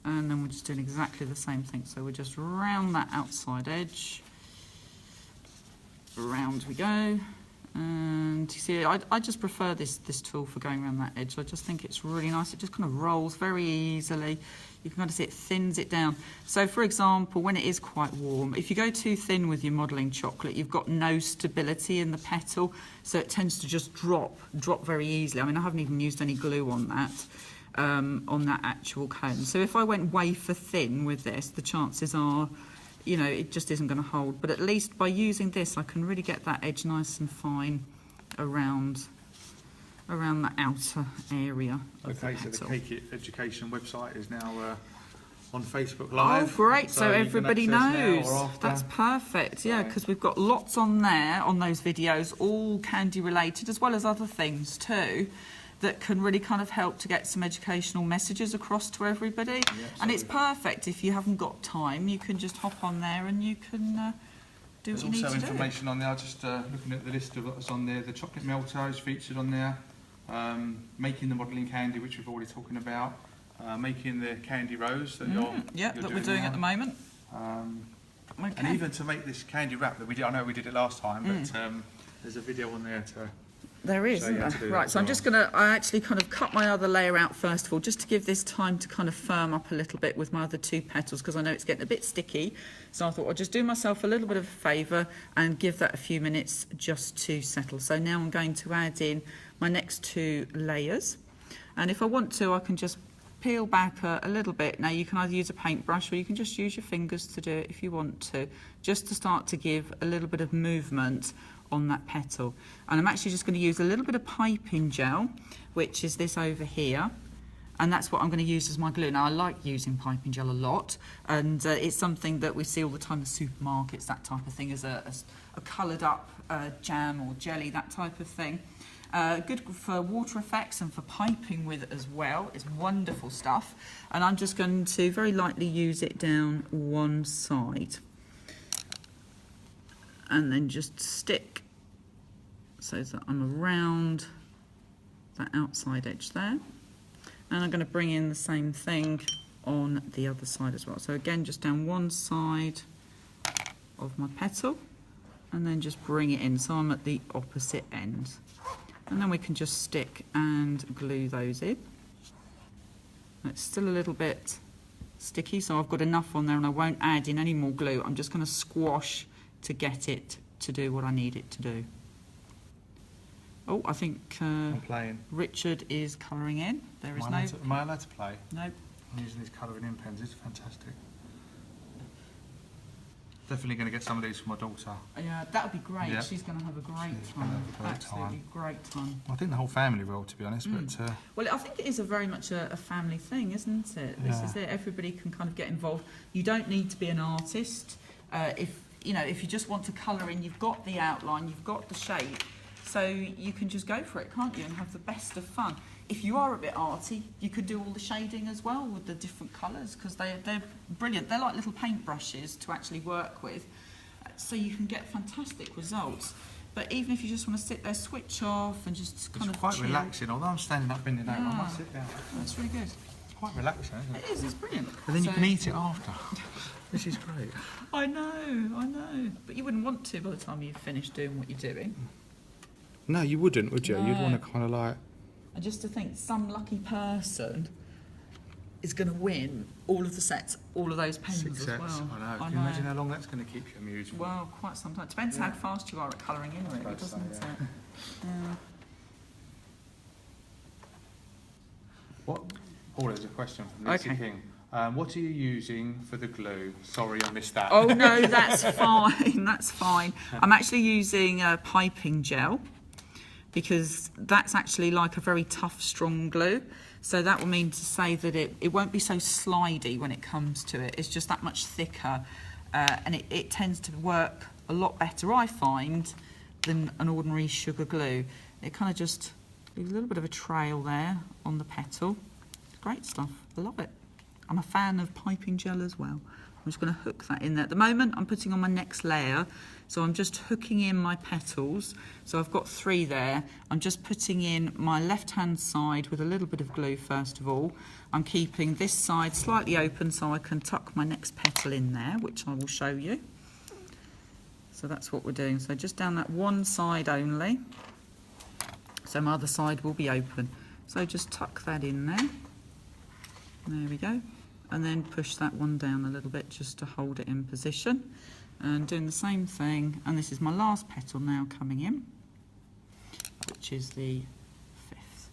and then we're just doing exactly the same thing. So we're just round that outside edge. Round we go, and you see I just prefer this tool for going around that edge. I just think it's really nice. It just kind of rolls very easily. You can kind of see it thins it down. So for example, when it is quite warm, if you go too thin with your modelling chocolate, you've got no stability in the petal, so it tends to just drop very easily. I mean, I haven't even used any glue on that actual cone. So if I went wafer thin with this, the chances are, you know, it just isn't going to hold. But at least by using this, I can really get that edge nice and fine around the outer area of the petal. So the Cake It Education website is now on Facebook Live. Oh, great. So everybody knows. That's perfect. Yeah, because we've got lots on there, on those videos, all candy related, as well as other things too, that can really kind of help to get some educational messages across to everybody. Yeah, and it's perfect if you haven't got time, you can just hop on there and you can do what you need to do. There's also information on there, just looking at the list of what's on there. The chocolate melter is featured on there. Making the modelling candy, which we've already talking about. Making the candy rose that we're doing at the moment. Okay. And even to make this candy wrap that we did, I know we did it last time, but there's a video on there to... There is, isn't there? Right, so I'm just going to, I actually kind of cut my other layer out first of all, just to give this time to kind of firm up a little bit with my other two petals, because I know it's getting a bit sticky. So I thought I'll just do myself a little bit of a favour and give that a few minutes just to settle. So now I'm going to add in my next two layers. And if I want to, I can just peel back a little bit. Now you can either use a paintbrush or you can just use your fingers to do it if you want to, just to start to give a little bit of movement on that petal. And I'm actually just going to use a little bit of piping gel, which is this over here, and that's what I'm going to use as my glue. Now I like using piping gel a lot, and it's something that we see all the time in supermarkets, that type of thing, as a coloured up jam or jelly, that type of thing. Good for water effects and for piping with it as well. It's wonderful stuff. And I'm just going to very lightly use it down one side, and then just stick so that I'm around that outside edge there. And I'm going to bring in the same thing on the other side as well. So again, just down one side of my petal, and then just bring it in so I'm at the opposite end. And then we can just stick and glue those in. It's still a little bit sticky, so I've got enough on there and I won't add in any more glue. I'm just going to squash to get it to do what I need it to do. Oh, I think I'm playing. Richard is colouring in. There is no... Am I allowed to play? Nope. I'm using these colouring in pens. It's fantastic. Definitely going to get some of these for my daughter. Yeah, that would be great. Yeah. She's going to have a great time. Absolutely great time. Well, I think the whole family will, to be honest. But well, I think it is very much a family thing, isn't it? This is it. Everybody can kind of get involved. You don't need to be an artist. If you just want to colour in, you've got the outline, you've got the shape, so you can just go for it, can't you, and have the best of fun. If you are a bit arty, you could do all the shading as well with the different colours, because they're brilliant. They're like little paintbrushes to actually work with, so you can get fantastic results. But even if you just want to sit there, switch off and just kind of quite chill. Relaxing. Although I'm standing up bending over, I might sit down. That's really good. It's quite relaxing, isn't it? It is, it's brilliant. And then you can eat it after. This is great. I know. But you wouldn't want to by the time you've finished doing what you're doing. No, you wouldn't, would you? No. You'd want to kind of like... And just to think, some lucky person is going to win all of the sets, all of those pens 6 as sets. well. I know. Can you imagine how long that's going to keep you amused? Well, quite some time. Depends how fast you are at colouring in, really, doesn't it? Yeah. What? Paul, there's a question from Lisa King. What are you using for the glue? Sorry, I missed that. Oh no, that's fine, that's fine. I'm actually using piping gel because that's actually like a very tough, strong glue. So that will mean to say that it won't be so slidey when it comes to it. It's just that much thicker and it tends to work a lot better, I find, than an ordinary sugar glue. It kind of just leaves a little bit of a trail there on the petal. It's great stuff, I love it. I'm a fan of piping gel as well. I'm just going to hook that in there. At the moment, I'm putting on my next layer. So I'm just hooking in my petals. So I've got 3 there. I'm just putting in my left-hand side with a little bit of glue first of all. I'm keeping this side slightly open so I can tuck my next petal in there, which I will show you. So that's what we're doing. So just down that one side only. So my other side will be open. So just tuck that in there. There we go. And then push that one down a little bit just to hold it in position. And doing the same thing. And this is my last petal now coming in, which is the 5th.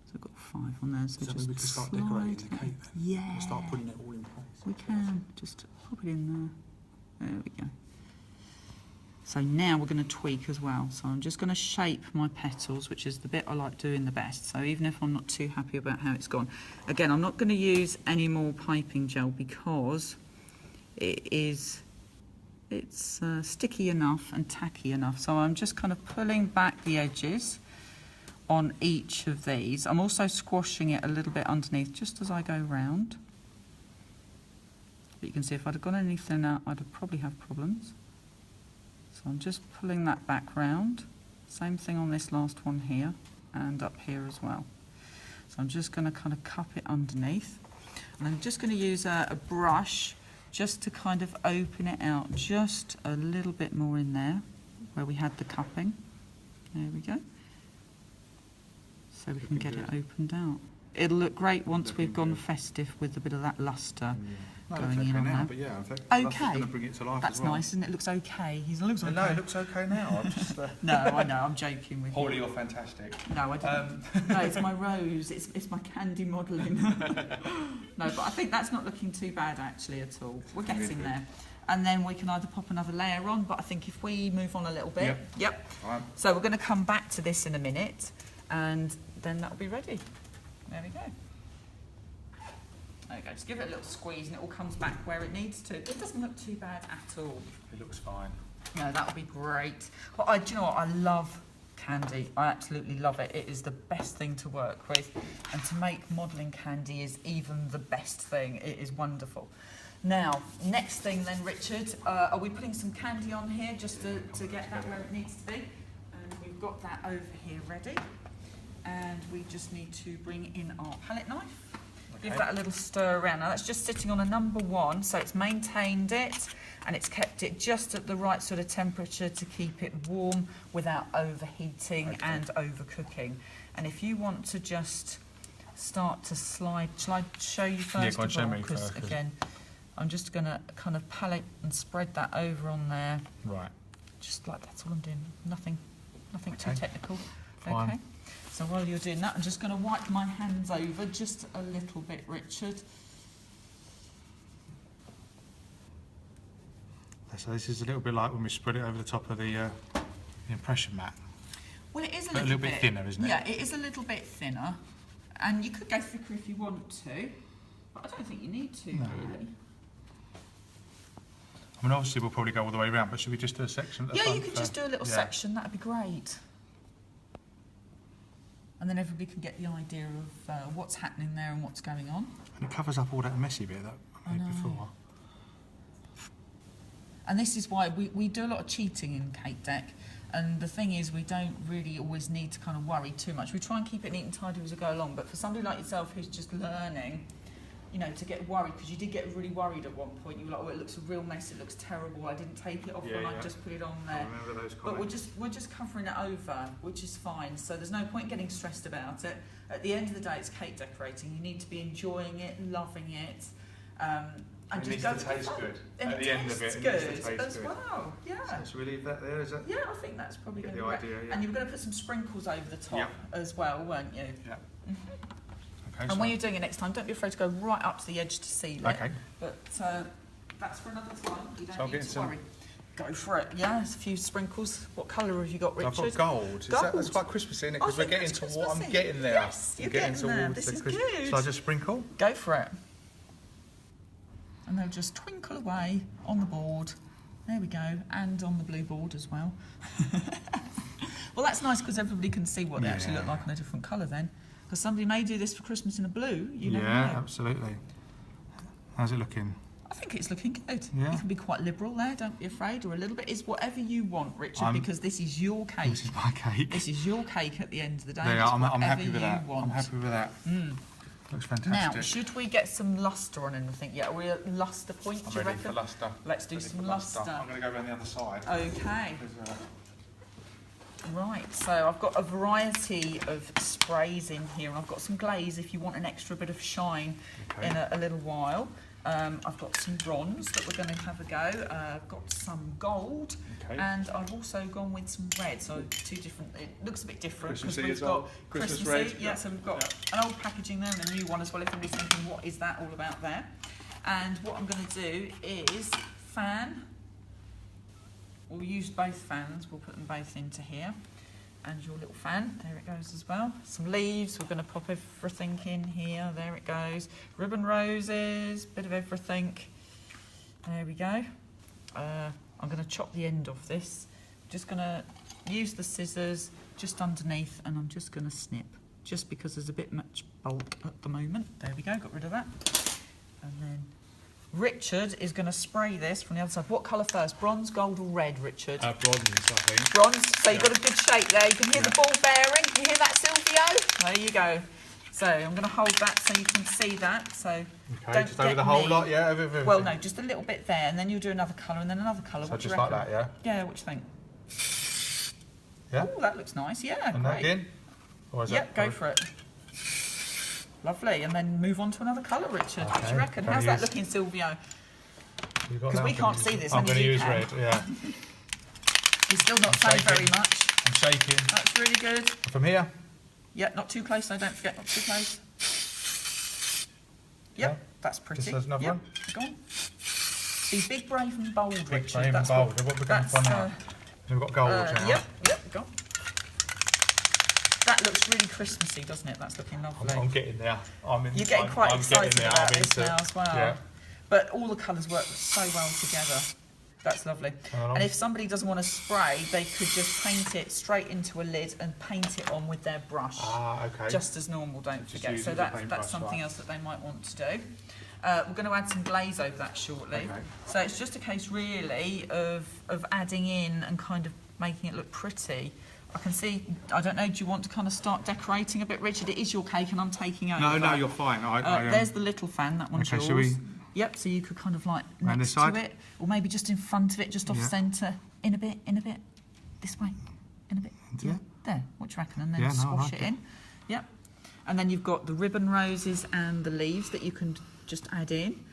So I've got 5 on there. So just we can start decorating the cake then? Yeah. We'll start putting it all in place. We can. Just pop it in there. There we go. So now we're going to tweak as well. So I'm just going to shape my petals, which is the bit I like doing the best. So even if I'm not too happy about how it's gone. Again, I'm not going to use any more piping gel because it's sticky enough and tacky enough. So I'm just kind of pulling back the edges on each of these. I'm also squashing it a little bit underneath just as I go round. But you can see if I'd have gone any thinner, I'd have probably have problems. So I'm just pulling that back round. Same thing on this last one here and up here as well. So I'm just going to kind of cup it underneath. And I'm just going to use a brush just to kind of open it out just a little bit more in there where we had the cupping. There we go. So we can get it opened out. It'll look great once we've gone festive with a bit of that lustre. Going in on now, that. but yeah, I think okay. Going to bring it to life. That's as well. nice, and it looks okay. It looks okay. No, it looks okay now. I'm just, no, I know. I'm joking with Holly, you. you're fantastic. No, I didn't. No, it's my rose. It's my candy modelling. No, but I think that's not looking too bad actually at all. We're getting there. And then we can either pop another layer on, but I think if we move on a little bit. Yep. Right. So we're going to come back to this in a minute, and then that'll be ready. There we go. There you go, just give it a little squeeze and it all comes back where it needs to. It doesn't look too bad at all. It looks fine. No, that'll be great. Well, do you know what? I love candy. I absolutely love it. It is the best thing to work with. And to make modelling candy is even the best thing. It is wonderful. Now, next thing then, Richard, are we putting some candy on here just to get that where it needs to be? And we've got that over here ready. And we just need to bring in our palette knife. Give that a little stir around. Now that's just sitting on a number 1, so it's maintained it and it's kept it just at the right sort of temperature to keep it warm without overheating and overcooking. And if you want to just start to slide, shall I show you first? Yeah, go on, show me because first. Again, I'm just going to kind of palette and spread that over on there. Right. Just like that's all I'm doing. Nothing too technical. Fine. Okay. So while you're doing that, I'm just going to wipe my hands over just a little bit, Richard. So this is a little bit like when we spread it over the top of the impression mat. Well, it is a little bit thinner, isn't it? Yeah, it is a little bit thinner. And you could go thicker if you want to, but I don't think you need to, really. I mean, obviously we'll probably go all the way around, but should we just do a section at the front? Yeah, you could just do a little section. That'd be great. And then everybody can get the idea of what's happening there and what's going on. And it covers up all that messy bit that I made before. And this is why we do a lot of cheating in Cake Deck. And the thing is, we don't really always need to kind of worry too much. We try and keep it neat and tidy as we go along. But for somebody like yourself who's just learning, you know, to get worried, because you did get really worried at one point. You were like, oh, it looks a real mess, it looks terrible, I didn't take it off when I just put it on there. I remember those comments. But we're just covering it over, which is fine. So there's no point getting stressed about it. At the end of the day, it's cake decorating. You need to be enjoying it, loving it. And it needs to taste good. And at the end of it, it needs to taste as good. Well. Yeah. So should we leave that there? Is that? Yeah, I think that's probably going to be the idea. right. And you were going to put some sprinkles over the top as well, weren't you? Yeah. Mm-hmm. Okay, and when you're doing it next time, don't be afraid to go right up to the edge to seal it. Okay. But that's for another time. You don't need to worry. Go for it. Yeah, there's a few sprinkles. What colour have you got, Richard? I've got gold. That's quite Christmassy, isn't it? Because we're getting to what I'm getting there. Yes, you're getting there. This is good. Shall I just sprinkle? Go for it. And they'll just twinkle away on the board. There we go. And on the blue board as well. Well, that's nice because everybody can see what they actually look like in a different colour then. Because somebody may do this for Christmas in a blue. You never know. Yeah, absolutely. How's it looking? I think it's looking good. Yeah. You can be quite liberal there, don't be afraid, or a little bit. It's whatever you want, Richard, because this is your cake. This is my cake. This is your cake at the end of the day. I'm happy with that. I'm happy with that. Looks fantastic. Now, should we get some lustre on anything yet? Are we at lustre point, do you reckon? For lustre. Let's do some lustre. I'm going to go around the other side. Okay. Right, so I've got a variety of sprays in here, and I've got some glaze if you want an extra bit of shine in a little while. I've got some bronze that we're going to have a go. I've got some gold, and I've also gone with some red. So two different. It looks a bit different because we've got Christmas red. Yeah, so we've got an old packaging there and a new one as well. If anybody's thinking, what is that all about there? And what I'm going to do is fan. We'll use both fans. We'll put them both into here. And your little fan, there it goes as well. Some leaves, we're going to pop everything in here, there it goes. Ribbon roses, bit of everything. There we go. I'm going to chop the end off this. I'm just going to use the scissors just underneath, and I'm just going to snip, just because there's a bit much bulk at the moment. There we go, got rid of that. And then Richard is going to spray this from the other side. What colour first? Bronze, gold or red, Richard? Bronze, I think. Bronze. So you've got a good shape there. You can hear the ball bearing. Can you hear that, Silvio? There you go. So I'm going to hold that so you can see that. So don't just over the whole lot, yeah? Over well, no, just a little bit there, and then you'll do another colour and then another colour. So what just do you like reckon? that, yeah? Yeah, what do you think? Yeah? Oh, that looks nice. Yeah, and great. that again? Or is yep, go for it. Lovely. And then move on to another colour, Richard. What do you reckon? How's that looking, Silvio? Because we can't see this. I'm going to use red, yeah. You're still not saying very much. I'm shaking. That's really good. From here? Yeah, not too close, though. Don't forget, not too close. Yep, Yeah. that's pretty. There's another one. Go on. Be big, brave and bold, Richard. Big, brave and bold. What we're going for now? We've got gold now. Yep, go on. That looks really Christmassy, doesn't it? That's looking lovely. I'm getting there. You're getting quite excited about this now as well. Yeah. But all the colours work so well together. That's lovely. And if somebody doesn't want to spray, they could just paint it straight into a lid and paint it on with their brush. Ah, okay. Just as normal, don't forget. So that's something else that they might want to do. We're going to add some glaze over that shortly. Okay. So it's just a case really of adding in and kind of making it look pretty. I can see, I don't know, do you want to kind of start decorating a bit, Richard? It is your cake and I'm taking over. No, you're fine. There's the little fan, that one's yours. Shall we? Yep, so you could kind of like next to it, or maybe just in front of it, just off centre. In a bit, this way, in a bit. Yeah. There, what do you reckon? And then squash it in. Yep. And then you've got the ribbon roses and the leaves that you can just add in.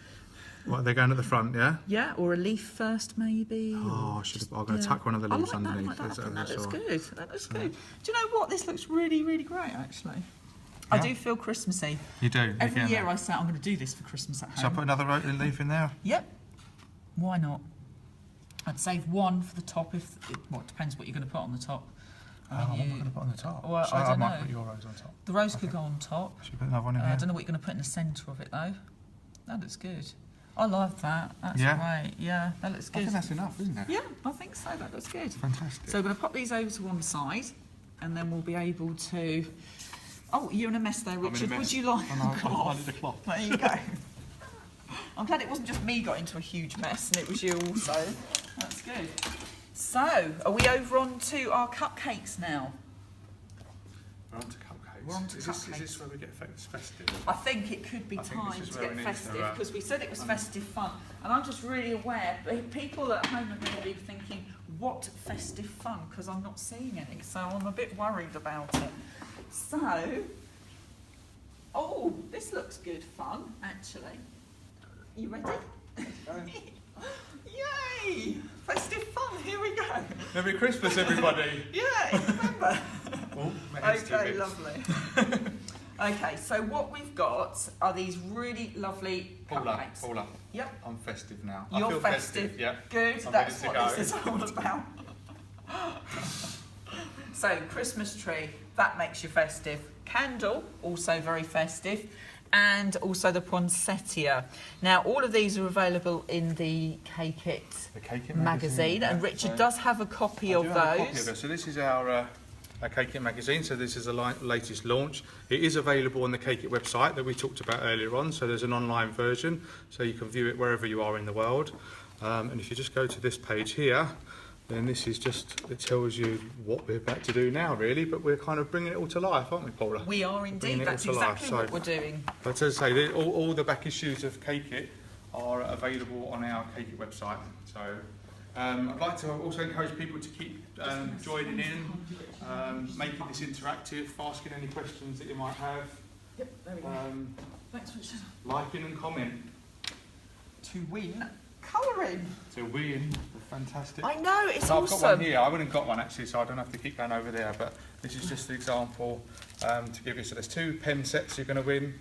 What, they're going at the front, yeah? Yeah, or a leaf first, maybe. Oh, I'm going to tuck one of the leaves underneath. That looks good. That looks good. Do you know what? This looks really, really great, actually. I do feel Christmassy. You do? Every year I say I'm going to do this for Christmas at home. Shall I put another leaf in there? Yep. Why not? I'd save one for the top if... Well, it depends what you're going to put on the top. What am I going to put on the top? Well, I don't know. Might put your rose on top. The rose could go on top. Should we put another one in here? I don't know what you're going to put in the centre of it, though. That looks good. I love that. That's great. Yeah, that looks good. I think that's enough, isn't it? Yeah, I think so. That looks good. Fantastic. So we're going to pop these over to one side, and then we'll be able to... Oh, you're in a mess there, Richard. Would you like a cloth? There you go. I'm glad it wasn't just me got into a huge mess, and it was you also. That's good. So, are we over on to our cupcakes now? We're on to cupcakes. We're on to cupcakes. Is this where we get festive? I think it could be time to get festive, because we said it was festive fun. And I'm just really aware, people at home are going to be thinking, what festive fun? Because I'm not seeing any, so I'm a bit worried about it. So, oh, this looks good fun, actually. You ready? Yay! Festive fun, here we go. Merry Christmas, everybody. Yeah, in November. Oh, okay, lovely. Okay, so what we've got are these really lovely cupcakes. Paula. Yep. I'm festive now. You're I feel festive. Yeah. Good. I'm That's ready to what go. this is all about. So, Christmas tree, that makes you festive. Candle, also very festive. And also the poinsettia. Now, all of these are available in the Cake It magazine. And Richard does have a copy of those. So this is our Cake It magazine. So this is the latest launch. It is available on the Cake It website that we talked about earlier on. So there's an online version, so you can view it wherever you are in the world. And if you just go to this page here, then this is just, it tells you what we're about to do now, really, but we're kind of bringing it all to life, aren't we, Paula? We are indeed. That's exactly what we're doing. But as I say, all the back issues of Cake It are available on our Cake It website. So I'd like to also encourage people to keep joining in, making this interactive, asking any questions that you might have. Yep, there we go. Thanks, Richard. Liking and comment. To win colouring. To win, fantastic. I know, it's so awesome. I've got one here. I wouldn't got one actually, so I don't have to keep going over there. But this is just an example to give you. So there's 2 pen sets you're going to win.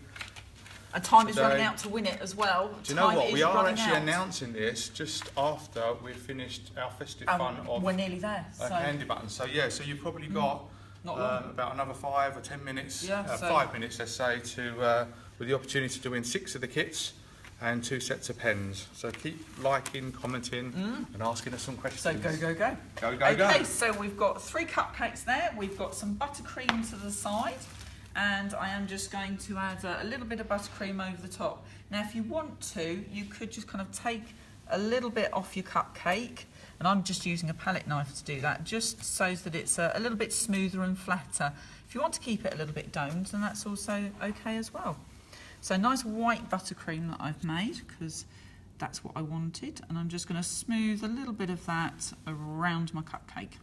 And time is running out to win it as well. Do you know what? We are actually announcing this just after we've finished our festive fun of. We're nearly there. Candy buttons. So yeah, so you've probably got about another 5 or 10 minutes. Yeah, 5 minutes, let's say, to with the opportunity to win 6 of the kits and 2 sets of pens. So keep liking, commenting, and asking us some questions. So go, go, go. Go, go, okay, go. So we've got 3 cupcakes there. We've got some buttercream to the side. And I am just going to add a little bit of buttercream over the top. Now, if you want to, you could just kind of take a little bit off your cupcake. And I'm just using a palette knife to do that, just so that it's a little bit smoother and flatter. If you want to keep it a little bit domed, then that's also okay as well. So nice white buttercream that I've made, because that's what I wanted. And I'm just going to smooth a little bit of that around my cupcake.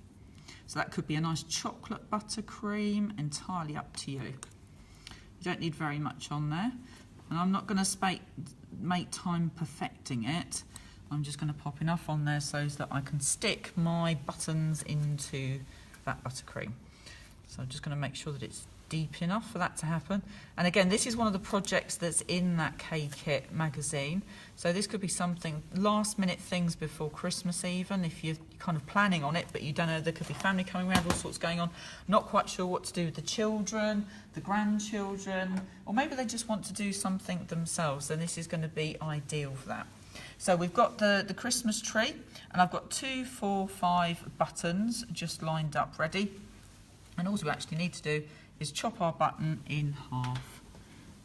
So that could be a nice chocolate buttercream, entirely up to you. You don't need very much on there. And I'm not going to make time perfecting it. I'm just going to pop enough on there so that I can stick my buttons into that buttercream. So I'm just going to make sure that it's deep enough for that to happen. And again, this is one of the projects that's in that Cake It magazine. So this could be something, last minute things before Christmas even, if you're kind of planning on it, but you don't know, there could be family coming around, all sorts going on, not quite sure what to do with the children, the grandchildren, or maybe they just want to do something themselves, then this is going to be ideal for that. So we've got the Christmas tree, and I've got 2, 4, 5 buttons just lined up ready. And all we actually need to do is chop our button in half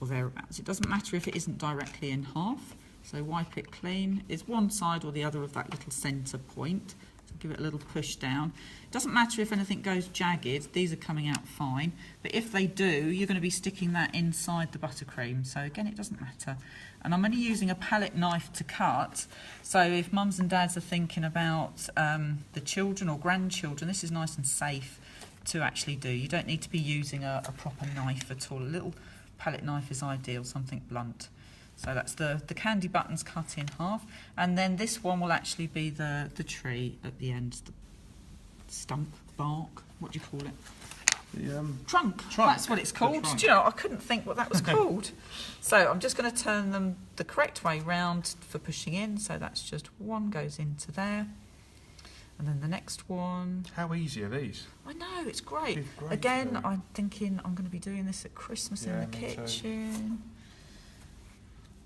or thereabouts. It doesn't matter if it isn't directly in half, so wipe it clean. It's one side or the other of that little centre point, so give it a little push down. It doesn't matter if anything goes jagged, these are coming out fine, but if they do, you're going to be sticking that inside the buttercream, so again, it doesn't matter. And I'm only using a palette knife to cut, so if mums and dads are thinking about the children or grandchildren, this is nice and safe to actually do. You don't need to be using a proper knife at all. A little palette knife is ideal, something blunt. So that's the candy buttons cut in half. And then this one will actually be the tree at the end, the stump, bark, what do you call it? The trunk. That's what it's called. Do you know, I couldn't think what that was called. So I'm just going to turn them the correct way round for pushing in. So that's just one goes into there. And then the next one. How easy are these? I know, it's great. Again, I'm thinking I'm going to be doing this at Christmas in the kitchen.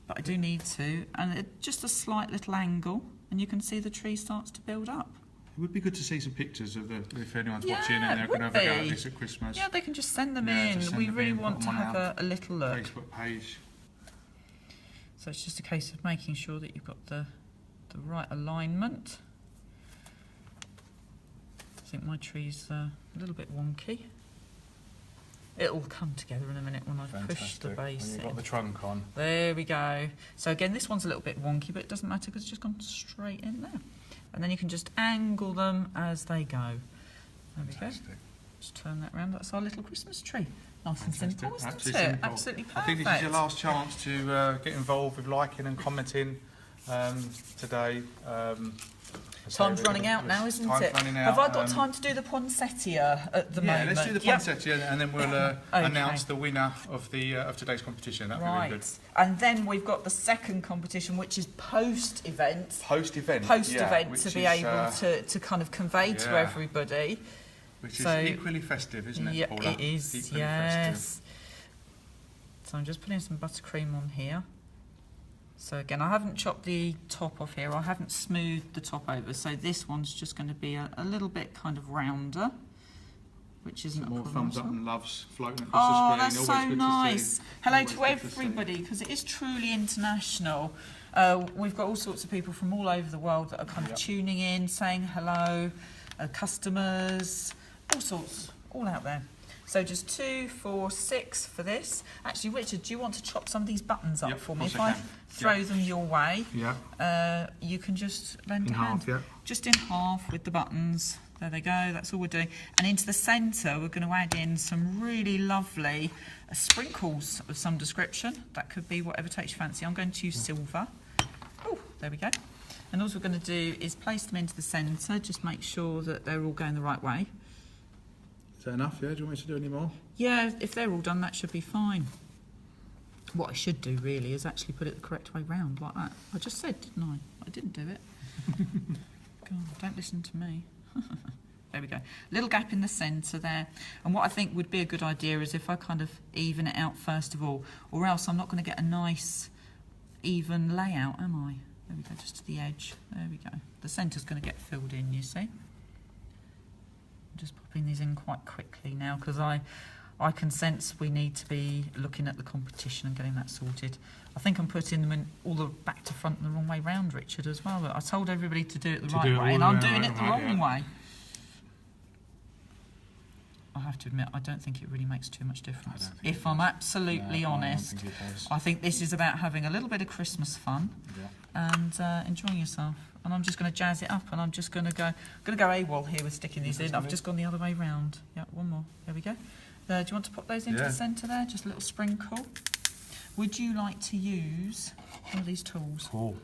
But I do need to. And just a slight little angle, and you can see the tree starts to build up. It would be good to see some pictures of if anyone's watching and they're going to have a go at this at Christmas. Yeah, they can just send them in. We really want to have a little look. Facebook page. So it's just a case of making sure that you've got the right alignment. I think my tree's a little bit wonky. It'll come together in a minute when I push the base in. You've got the trunk on. There we go. So again, this one's a little bit wonky, but it doesn't matter because it's just gone straight in there. And then you can just angle them as they go. There we go. Just turn that around. That's our little Christmas tree. Nice and simple, isn't it? Absolutely perfect. I think this is your last chance to get involved with liking and commenting today. Time's running out now, isn't it? Have I got time to do the poinsettia at the moment? Yeah, let's do the poinsettia and then we'll announce the winner of the of today's competition. That'd be really good. And then we've got the second competition, which is post-event. Post-event, to be able to kind of convey to everybody. Which is equally festive, isn't it, Paula? Yeah, it is, equally yes. festive. So I'm just putting some buttercream on here. So again, I haven't chopped the top off here. I haven't smoothed the top over. So this one's just going to be a little bit kind of rounder, which isn't more thumbs up and loves floating across the screen. Oh, that's so nice. Hello to everybody, because it is truly international. We've got all sorts of people from all over the world that are kind of tuning in, saying hello, customers, all sorts, all out there. So just 2, 4, 6 for this. Actually, Richard, do you want to chop some of these buttons up for me? If I throw them your way, you can just lend a hand. Just in half with the buttons. There they go, that's all we're doing. And into the centre, we're going to add in some really lovely sprinkles of some description. That could be whatever takes your fancy. I'm going to use silver. Oh, there we go. And all we're going to do is place them into the centre, just make sure that they're all going the right way. Is that enough, yeah? Do you want me to do any more? Yeah, if they're all done, that should be fine. What I should do, really, is actually put it the correct way round, like that. I just said, didn't I? I didn't do it. God, don't listen to me. There we go. Little gap in the centre there. And what I think would be a good idea is if I kind of even it out first of all, or else I'm not going to get a nice, even layout, am I? There we go, just to the edge. There we go. The centre's going to get filled in, you see. Just popping these in quite quickly now because I can sense we need to be looking at the competition and getting that sorted. I think I'm putting them in all the back to front and the wrong way round, Richard, as well. But I told everybody to do it the right way, and I'm doing it the wrong way. I have to admit, I don't think it really makes too much difference. If I'm absolutely honest, I think this is about having a little bit of Christmas fun and enjoying yourself. And I'm just going to jazz it up, and I'm just going to go AWOL here with sticking these in. I've just gone the other way round. Yeah, one more. There we go. Do you want to pop those into the centre there? Just a little sprinkle. Would you like to use one of these tools? Oh,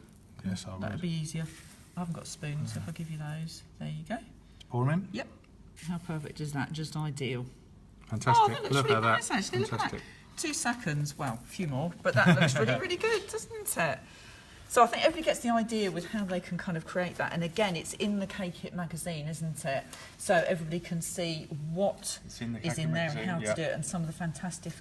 yes, I would. That would be easier. I haven't got spoons, so if I give you those. There you go. Pour them in? Yep. How perfect is that? Just ideal. Fantastic. Oh, that looks really nice, actually. Look at that. 2 seconds. Well, a few more, but that looks really, really good, doesn't it? So I think everybody gets the idea with how they can kind of create that. And again, it's in the Cake It magazine, isn't it? So everybody can see what is in there and how to do it, and some of the fantastic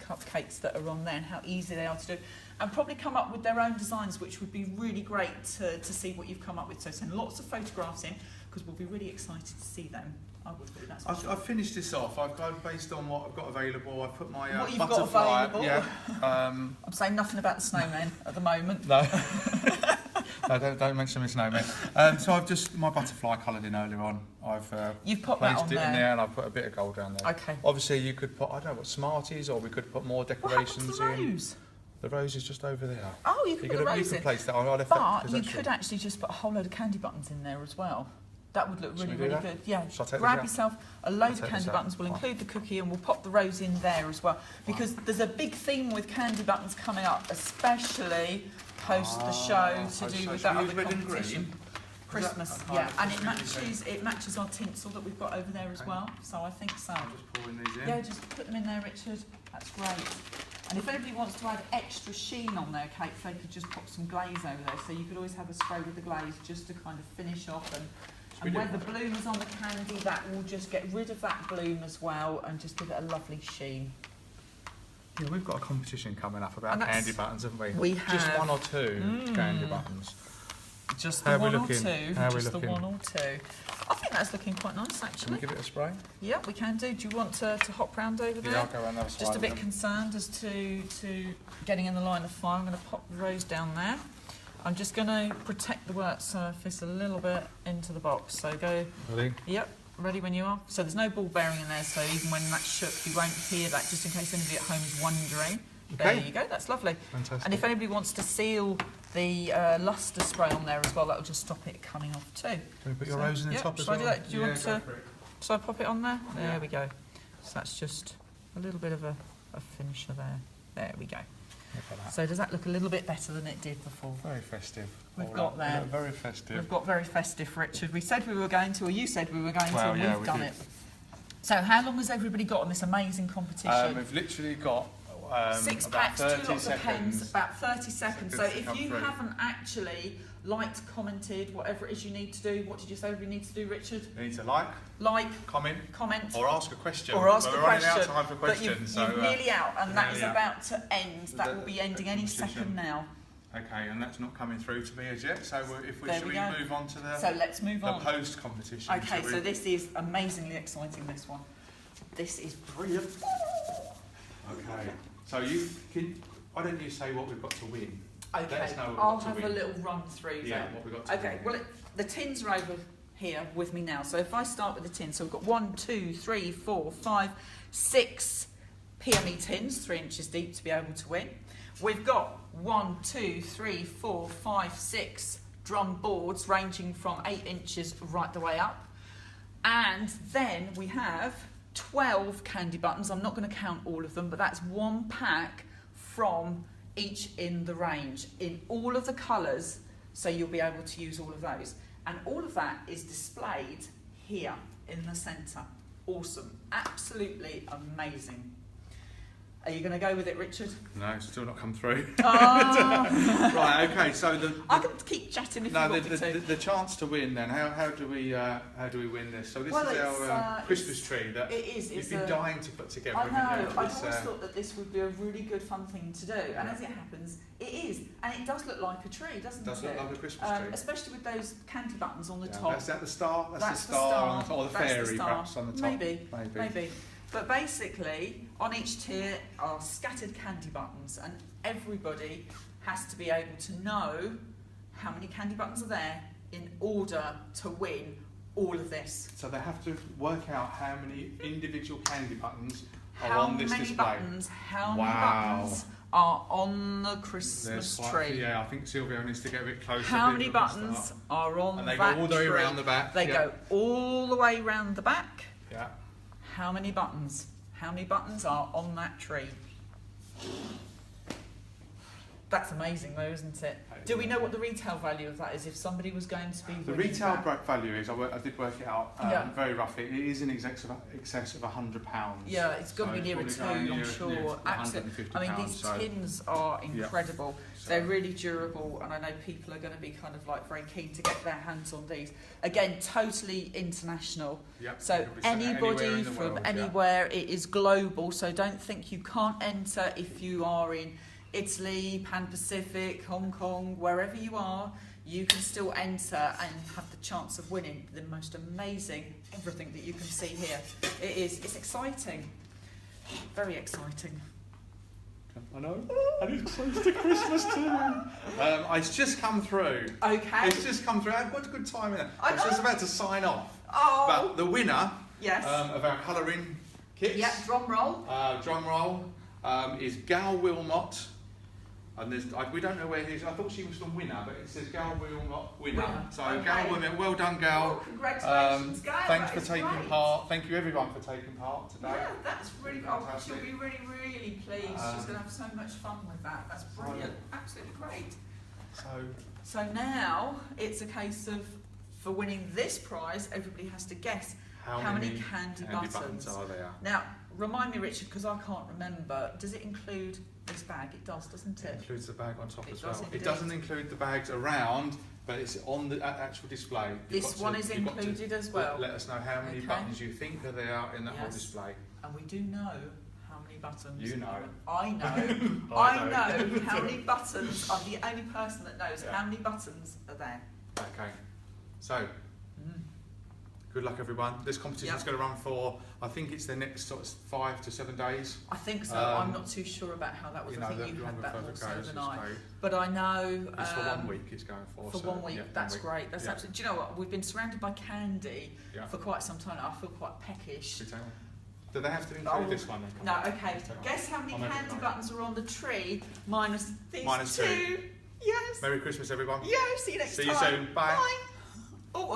cupcakes that are on there and how easy they are to do. And probably come up with their own designs, which would be really great to see what you've come up with. So send lots of photographs in, because we'll be really excited to see them. I would do that. I've finished this off. I've got, based on what I've got available, I've put my what you've butterfly. Got available. I'm saying nothing about the snowmen at the moment. No. No, don't mention the snowmen. So I've just, my butterfly coloured in earlier on. You've put that on placed it in there, and I've put a bit of gold down there. Okay. Obviously you could put, I don't know what Smarties, or we could put more decorations what happened to the rose? The rose is just over there. Oh, you could put the rose in. You could place that. But you could actually just put a whole load of candy buttons in there as well. That would look really, really good. Yeah, grab yourself a load of candy buttons. We'll include the cookie and we'll pop the rose in there as well. Because there's a big theme with candy buttons coming up, especially post the show to do with that other competition. Christmas, yeah, and it matches our tinsel that we've got over there as well. So I think so. Just pouring these in. Yeah, just put them in there, Richard. That's great. And if anybody wants to add extra sheen on their cake, they could just pop some glaze over there. So you could always have a spray with the glaze just to kind of finish off. And where the bloom is on the candy, that will just get rid of that bloom as well and just give it a lovely sheen. Yeah, we've got a competition coming up about candy buttons, haven't we? We have. Just 1 or 2 candy buttons. Just the one or two. Just the one or two. I think that's looking quite nice, actually. Can we give it a spray? Yeah, we can do. Do you want to hop round over there? Yeah, I'll go around the other side. Just a bit concerned as to getting in the line of fire. I'm going to pop the rose down there. I'm just going to protect the work surface a little bit into the box. So go. Ready? Yep, ready when you are. So there's no ball bearing in there, so even when that's shook, you won't hear that, just in case anybody at home is wondering. Okay. There you go, that's lovely. Fantastic. And if anybody wants to seal the lustre spray on there as well, that'll just stop it coming off too. Can we put your rose in the top as well? Shall I do that? Do you want to? Shall I pop it on there? There we go. So that's just a little bit of a finisher there. There we go. So does that look a little bit better than it did before? Very festive. We've got there. Very festive. We've got very festive, Richard. We said we were going to, or you said we were going to, and yeah, we've done it. So how long has everybody got on this amazing competition? We've literally got 6 about packs, 30 2 lots seconds. of pens, about 30 seconds. So if you through. haven't actually liked, commented, whatever it is you need to do, what did you say we need to do, Richard? You need to like, comment, or ask a question. Or ask a We're question. running out of time for questions. But you're nearly out, and that is out. about to end. That will be ending any second now. Okay, and that's not coming through to me as yet. So if we There should we we go. move on to the So let's move on. post competition. Okay, so this is amazingly exciting. This one. This is brilliant. Okay, so why don't you say what we've got to win? Okay, Let us know what we've I'll got to have a win. little run through Yeah, then. what we've got to Okay, win. well, the tins are over here with me now. So if I start with the tins, so we've got 1, 2, 3, 4, 5, 6 PME tins, 3 inches deep to be able to win. We've got 1, 2, 3, 4, 5, 6 drum boards ranging from 8 inches right the way up. And then we have 12 candy buttons. I'm not going to count all of them, but that's 1 pack from each in the range, in all of the colours, so you'll be able to use all of those. And all of that is displayed here in the centre. Awesome. Absolutely amazing. Are you going to go with it, Richard? No, it's still not come through. Oh. Right, okay, so I can keep chatting if you want me to. The chance to win then, how do we win this? So this is our Christmas tree that you've been dying to put together. I know, I always thought thought that this would be a really good fun thing to do, and as it happens, it is, and it does look like a tree, doesn't it? Does look like a Christmas tree. Especially with those candy buttons on the top. Is that the star? That's the star, or the That's fairy perhaps on the top? Maybe. But basically, on each tier are scattered candy buttons, and everybody has to be able to know how many candy buttons are there in order to win all of this. So they have to work out how many individual candy buttons are on this display. How many buttons are on the Christmas tree? Yeah, I think Sylvia needs to get a bit closer. How many buttons are on that tree? And they go all the way around the back. They go all the way around the back. Yeah. How many buttons? How many buttons are on that tree? That's amazing though, isn't it? Do we know what the retail value of that is if somebody was going to be The retail value is, I did work it out very roughly, it is in excess of £100. Yeah, it's got to be nearer 2, I'm sure. Absolutely. I mean, these tins are incredible. They're really durable, and I know people are going to be kind of like very keen to get their hands on these. Again, totally international. So anybody from anywhere, it is global, so don't think you can't enter if you are in Italy, Pan Pacific, Hong Kong, wherever you are, you can still enter and have the chance of winning the most amazing everything that you can see here. It's exciting, very exciting. I know, and it's close to Christmas too. It's just come through. Okay. It's just come through. What a good time in it. I was just about to sign off. Oh. But the winner of our colouring kits. Yeah, drum roll. Is Gal Wilmot. And we don't know where he is. I thought she was from Winner, but it says Gal Wilmot winner. So Gal Wilmot, well done, Gal. Well, congratulations, Gal. Thanks for taking part. Thank you everyone for taking part today. Yeah, that's really cool. She'll be really, really pleased. She's going to have so much fun with that. That's brilliant. Absolutely great. So now it's a case of, for winning this prize, everybody has to guess how many candy buttons are there. Now, remind me, Richard, because I can't remember. Does it include this bag? It does, doesn't it? It includes the bag on top as well. Indeed. It doesn't include the bags around, but it's on the actual display. This one is included as well. Let us know how many buttons you think are there in the whole display. And we do know how many buttons. You know. I know. I know how many buttons. I'm the only person that knows how many buttons are there. Okay. So, good luck everyone. This competition is going to run for, I think it's the next sort of 5 to 7 days. I think so. I'm not too sure about how that was. I think you had that more so than I. But I know... It's for 1 week it's going for. For 1 week, that's great. That's absolutely... Do you know what? We've been surrounded by candy for quite some time now. I feel quite peckish. Do they have to include this one? No, okay. Guess how many candy buttons are on the tree minus these minus 2? Yes. Merry Christmas everyone. Yeah, see you next time. See you soon. Bye. Oh,